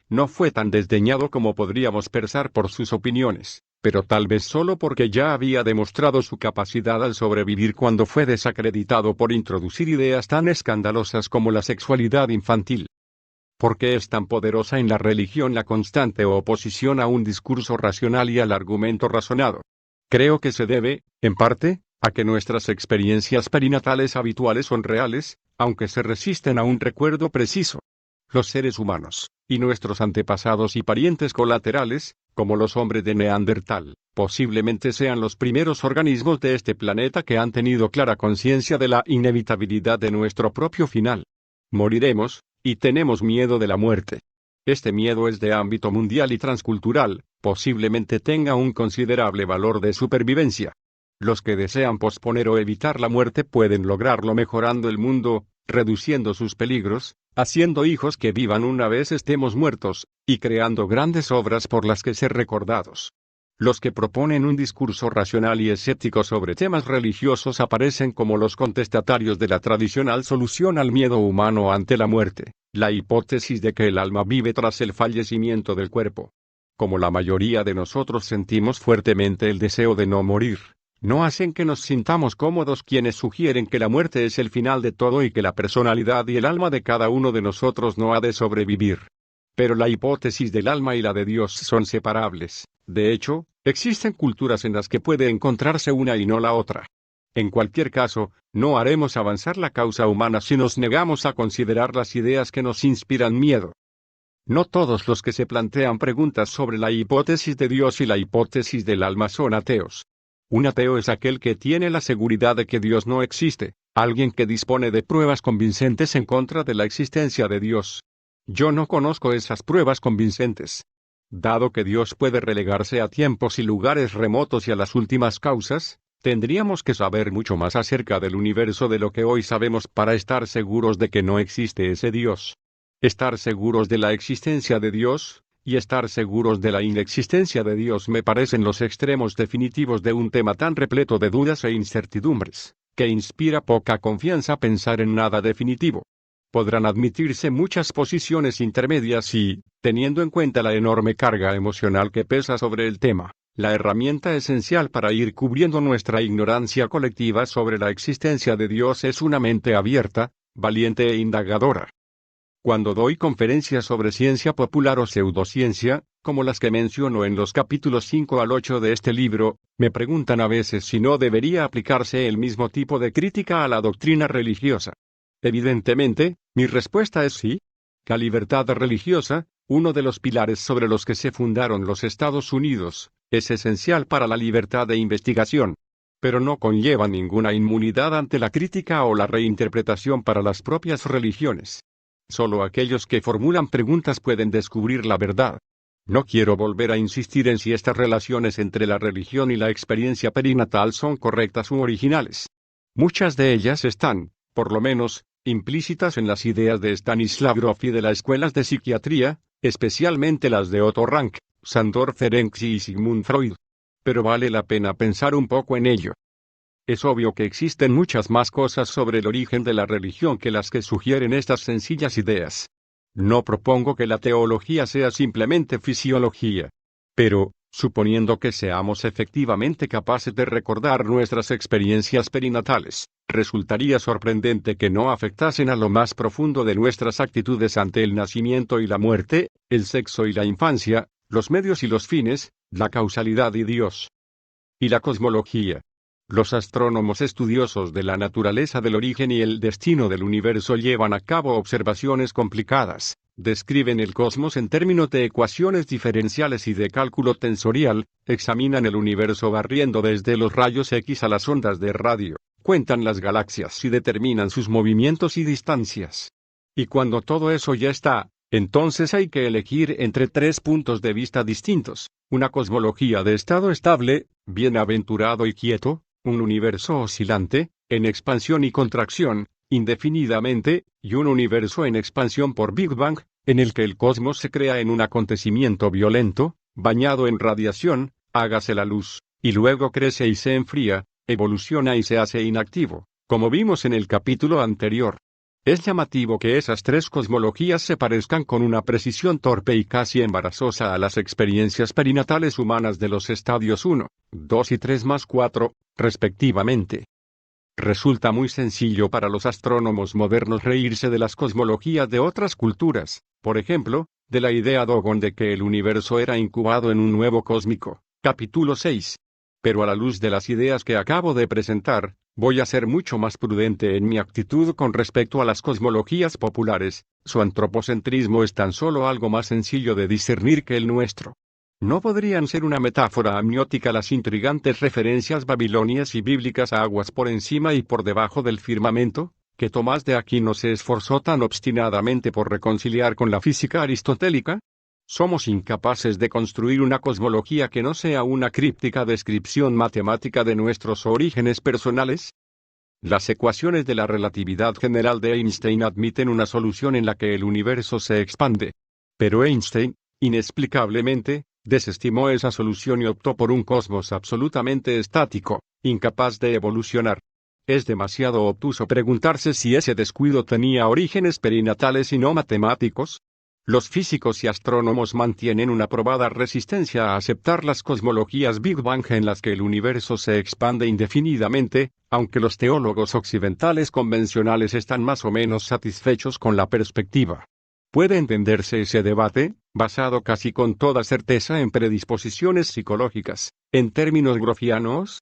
No fue tan desdeñado como podríamos pensar por sus opiniones, pero tal vez solo porque ya había demostrado su capacidad al sobrevivir cuando fue desacreditado por introducir ideas tan escandalosas como la sexualidad infantil. ¿Por qué es tan poderosa en la religión la constante oposición a un discurso racional y al argumento razonado? Creo que se debe, en parte, a que nuestras experiencias perinatales habituales son reales, aunque se resisten a un recuerdo preciso. Los seres humanos, y nuestros antepasados y parientes colaterales, como los hombres de Neandertal, posiblemente sean los primeros organismos de este planeta que han tenido clara conciencia de la inevitabilidad de nuestro propio final. Moriremos, y tenemos miedo de la muerte. Este miedo es de ámbito mundial y transcultural, posiblemente tenga un considerable valor de supervivencia. Los que desean posponer o evitar la muerte pueden lograrlo mejorando el mundo, reduciendo sus peligros, haciendo hijos que vivan una vez estemos muertos, y creando grandes obras por las que ser recordados. Los que proponen un discurso racional y escéptico sobre temas religiosos aparecen como los contestatarios de la tradicional solución al miedo humano ante la muerte, la hipótesis de que el alma vive tras el fallecimiento del cuerpo. Como la mayoría de nosotros sentimos fuertemente el deseo de no morir, no hacen que nos sintamos cómodos quienes sugieren que la muerte es el final de todo y que la personalidad y el alma de cada uno de nosotros no ha de sobrevivir. Pero la hipótesis del alma y la de Dios son separables. De hecho, existen culturas en las que puede encontrarse una y no la otra. En cualquier caso, no haremos avanzar la causa humana si nos negamos a considerar las ideas que nos inspiran miedo. No todos los que se plantean preguntas sobre la hipótesis de Dios y la hipótesis del alma son ateos. Un ateo es aquel que tiene la seguridad de que Dios no existe, alguien que dispone de pruebas convincentes en contra de la existencia de Dios. Yo no conozco esas pruebas convincentes. Dado que Dios puede relegarse a tiempos y lugares remotos y a las últimas causas, tendríamos que saber mucho más acerca del universo de lo que hoy sabemos para estar seguros de que no existe ese Dios. Estar seguros de la existencia de Dios, y estar seguros de la inexistencia de Dios me parecen los extremos definitivos de un tema tan repleto de dudas e incertidumbres, que inspira poca confianza pensar en nada definitivo. Podrán admitirse muchas posiciones intermedias y, teniendo en cuenta la enorme carga emocional que pesa sobre el tema, la herramienta esencial para ir cubriendo nuestra ignorancia colectiva sobre la existencia de Dios es una mente abierta, valiente e indagadora. Cuando doy conferencias sobre ciencia popular o pseudociencia, como las que menciono en los capítulos 5 al 8 de este libro, me preguntan a veces si no debería aplicarse el mismo tipo de crítica a la doctrina religiosa. Evidentemente, mi respuesta es sí. La libertad religiosa, uno de los pilares sobre los que se fundaron los Estados Unidos, es esencial para la libertad de investigación. Pero no conlleva ninguna inmunidad ante la crítica o la reinterpretación para las propias religiones. Solo aquellos que formulan preguntas pueden descubrir la verdad. No quiero volver a insistir en si estas relaciones entre la religión y la experiencia perinatal son correctas u originales. Muchas de ellas están, por lo menos, implícitas en las ideas de Stanislav Grof y de las escuelas de psiquiatría, especialmente las de Otto Rank, Sándor Ferenczi y Sigmund Freud. Pero vale la pena pensar un poco en ello. Es obvio que existen muchas más cosas sobre el origen de la religión que las que sugieren estas sencillas ideas. No propongo que la teología sea simplemente fisiología. Pero, suponiendo que seamos efectivamente capaces de recordar nuestras experiencias perinatales, resultaría sorprendente que no afectasen a lo más profundo de nuestras actitudes ante el nacimiento y la muerte, el sexo y la infancia, los medios y los fines, la causalidad y Dios. Y la cosmología. Los astrónomos estudiosos de la naturaleza del origen y el destino del universo llevan a cabo observaciones complicadas, describen el cosmos en términos de ecuaciones diferenciales y de cálculo tensorial, examinan el universo barriendo desde los rayos X a las ondas de radio, cuentan las galaxias y determinan sus movimientos y distancias. Y cuando todo eso ya está, entonces hay que elegir entre tres puntos de vista distintos: una cosmología de estado estable, bienaventurado y quieto; un universo oscilante, en expansión y contracción, indefinidamente; y un universo en expansión por Big Bang, en el que el cosmos se crea en un acontecimiento violento, bañado en radiación, hágase la luz, y luego crece y se enfría, evoluciona y se hace inactivo, como vimos en el capítulo anterior. Es llamativo que esas tres cosmologías se parezcan con una precisión torpe y casi embarazosa a las experiencias perinatales humanas de los estadios 1, 2 y 3 más 4, respectivamente. Resulta muy sencillo para los astrónomos modernos reírse de las cosmologías de otras culturas, por ejemplo, de la idea Dogon de que el universo era incubado en un huevo cósmico, capítulo 6. Pero a la luz de las ideas que acabo de presentar, voy a ser mucho más prudente en mi actitud con respecto a las cosmologías populares. Su antropocentrismo es tan solo algo más sencillo de discernir que el nuestro. ¿No podrían ser una metáfora amniótica las intrigantes referencias babilonias y bíblicas a aguas por encima y por debajo del firmamento, que Tomás de Aquino se esforzó tan obstinadamente por reconciliar con la física aristotélica? ¿Somos incapaces de construir una cosmología que no sea una críptica descripción matemática de nuestros orígenes personales? Las ecuaciones de la relatividad general de Einstein admiten una solución en la que el universo se expande. Pero Einstein, inexplicablemente, desestimó esa solución y optó por un cosmos absolutamente estático, incapaz de evolucionar. Es demasiado obtuso preguntarse si ese descuido tenía orígenes perinatales y no matemáticos. Los físicos y astrónomos mantienen una probada resistencia a aceptar las cosmologías Big Bang en las que el universo se expande indefinidamente, aunque los teólogos occidentales convencionales están más o menos satisfechos con la perspectiva. ¿Puede entenderse ese debate, basado casi con toda certeza en predisposiciones psicológicas, en términos grofianos?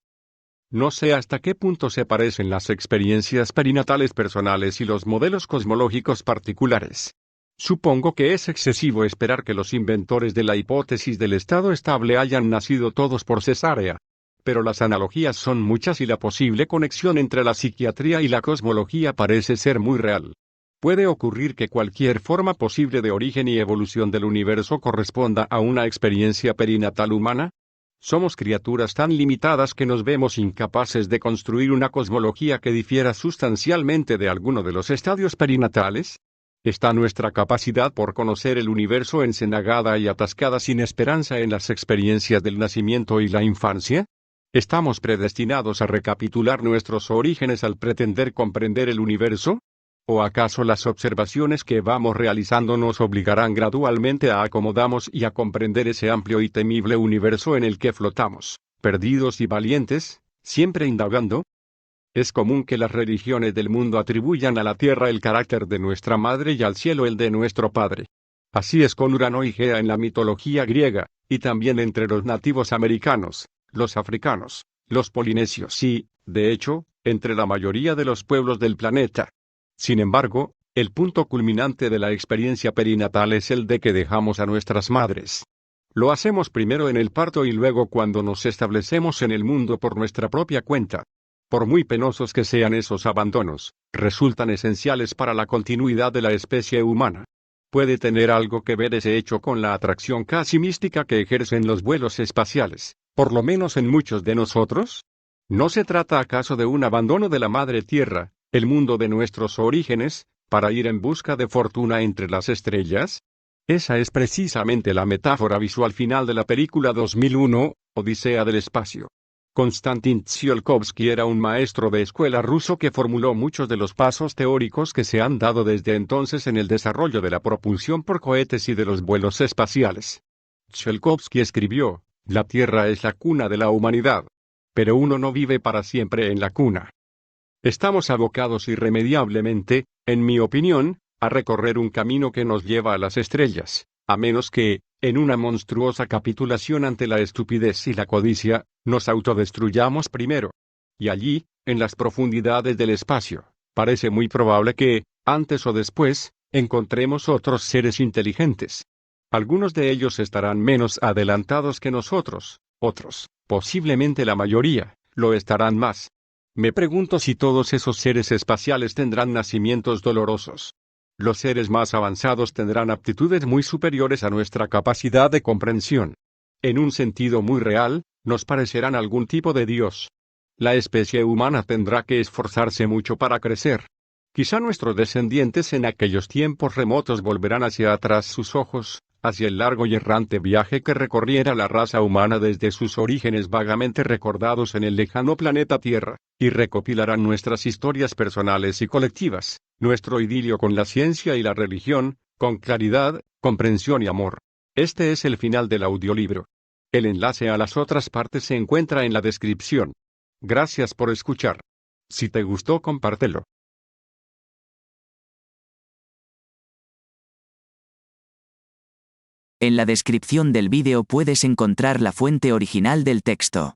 No sé hasta qué punto se parecen las experiencias perinatales personales y los modelos cosmológicos particulares. Supongo que es excesivo esperar que los inventores de la hipótesis del estado estable hayan nacido todos por cesárea. Pero las analogías son muchas y la posible conexión entre la psiquiatría y la cosmología parece ser muy real. ¿Puede ocurrir que cualquier forma posible de origen y evolución del universo corresponda a una experiencia perinatal humana? ¿Somos criaturas tan limitadas que nos vemos incapaces de construir una cosmología que difiera sustancialmente de alguno de los estadios perinatales? ¿Está nuestra capacidad por conocer el universo encenagada y atascada sin esperanza en las experiencias del nacimiento y la infancia? ¿Estamos predestinados a recapitular nuestros orígenes al pretender comprender el universo? ¿O acaso las observaciones que vamos realizando nos obligarán gradualmente a acomodarnos y a comprender ese amplio y temible universo en el que flotamos, perdidos y valientes, siempre indagando? Es común que las religiones del mundo atribuyan a la tierra el carácter de nuestra madre y al cielo el de nuestro padre. Así es con Urano y Gea en la mitología griega, y también entre los nativos americanos, los africanos, los polinesios y, de hecho, entre la mayoría de los pueblos del planeta. Sin embargo, el punto culminante de la experiencia perinatal es el de que dejamos a nuestras madres. Lo hacemos primero en el parto y luego cuando nos establecemos en el mundo por nuestra propia cuenta. Por muy penosos que sean esos abandonos, resultan esenciales para la continuidad de la especie humana. ¿Puede tener algo que ver ese hecho con la atracción casi mística que ejercen los vuelos espaciales, por lo menos en muchos de nosotros? ¿No se trata acaso de un abandono de la madre tierra, el mundo de nuestros orígenes, para ir en busca de fortuna entre las estrellas? Esa es precisamente la metáfora visual final de la película 2001, Odisea del espacio. Konstantin Tsiolkovsky era un maestro de escuela ruso que formuló muchos de los pasos teóricos que se han dado desde entonces en el desarrollo de la propulsión por cohetes y de los vuelos espaciales. Tsiolkovsky escribió: "La Tierra es la cuna de la humanidad. Pero uno no vive para siempre en la cuna. Estamos abocados irremediablemente, en mi opinión, a recorrer un camino que nos lleva a las estrellas, a menos que, en una monstruosa capitulación ante la estupidez y la codicia, nos autodestruyamos primero. Y allí, en las profundidades del espacio, parece muy probable que, antes o después, encontremos otros seres inteligentes. Algunos de ellos estarán menos adelantados que nosotros, otros, posiblemente la mayoría, lo estarán más. Me pregunto si todos esos seres espaciales tendrán nacimientos dolorosos. Los seres más avanzados tendrán aptitudes muy superiores a nuestra capacidad de comprensión. En un sentido muy real, nos parecerán algún tipo de Dios. La especie humana tendrá que esforzarse mucho para crecer. Quizá nuestros descendientes en aquellos tiempos remotos volverán hacia atrás sus ojos, hacia el largo y errante viaje que recorriera la raza humana desde sus orígenes vagamente recordados en el lejano planeta Tierra, y recopilarán nuestras historias personales y colectivas, nuestro idilio con la ciencia y la religión, con claridad, comprensión y amor. Este es el final del audiolibro. El enlace a las otras partes se encuentra en la descripción. Gracias por escuchar. Si te gustó, compártelo. En la descripción del vídeo puedes encontrar la fuente original del texto.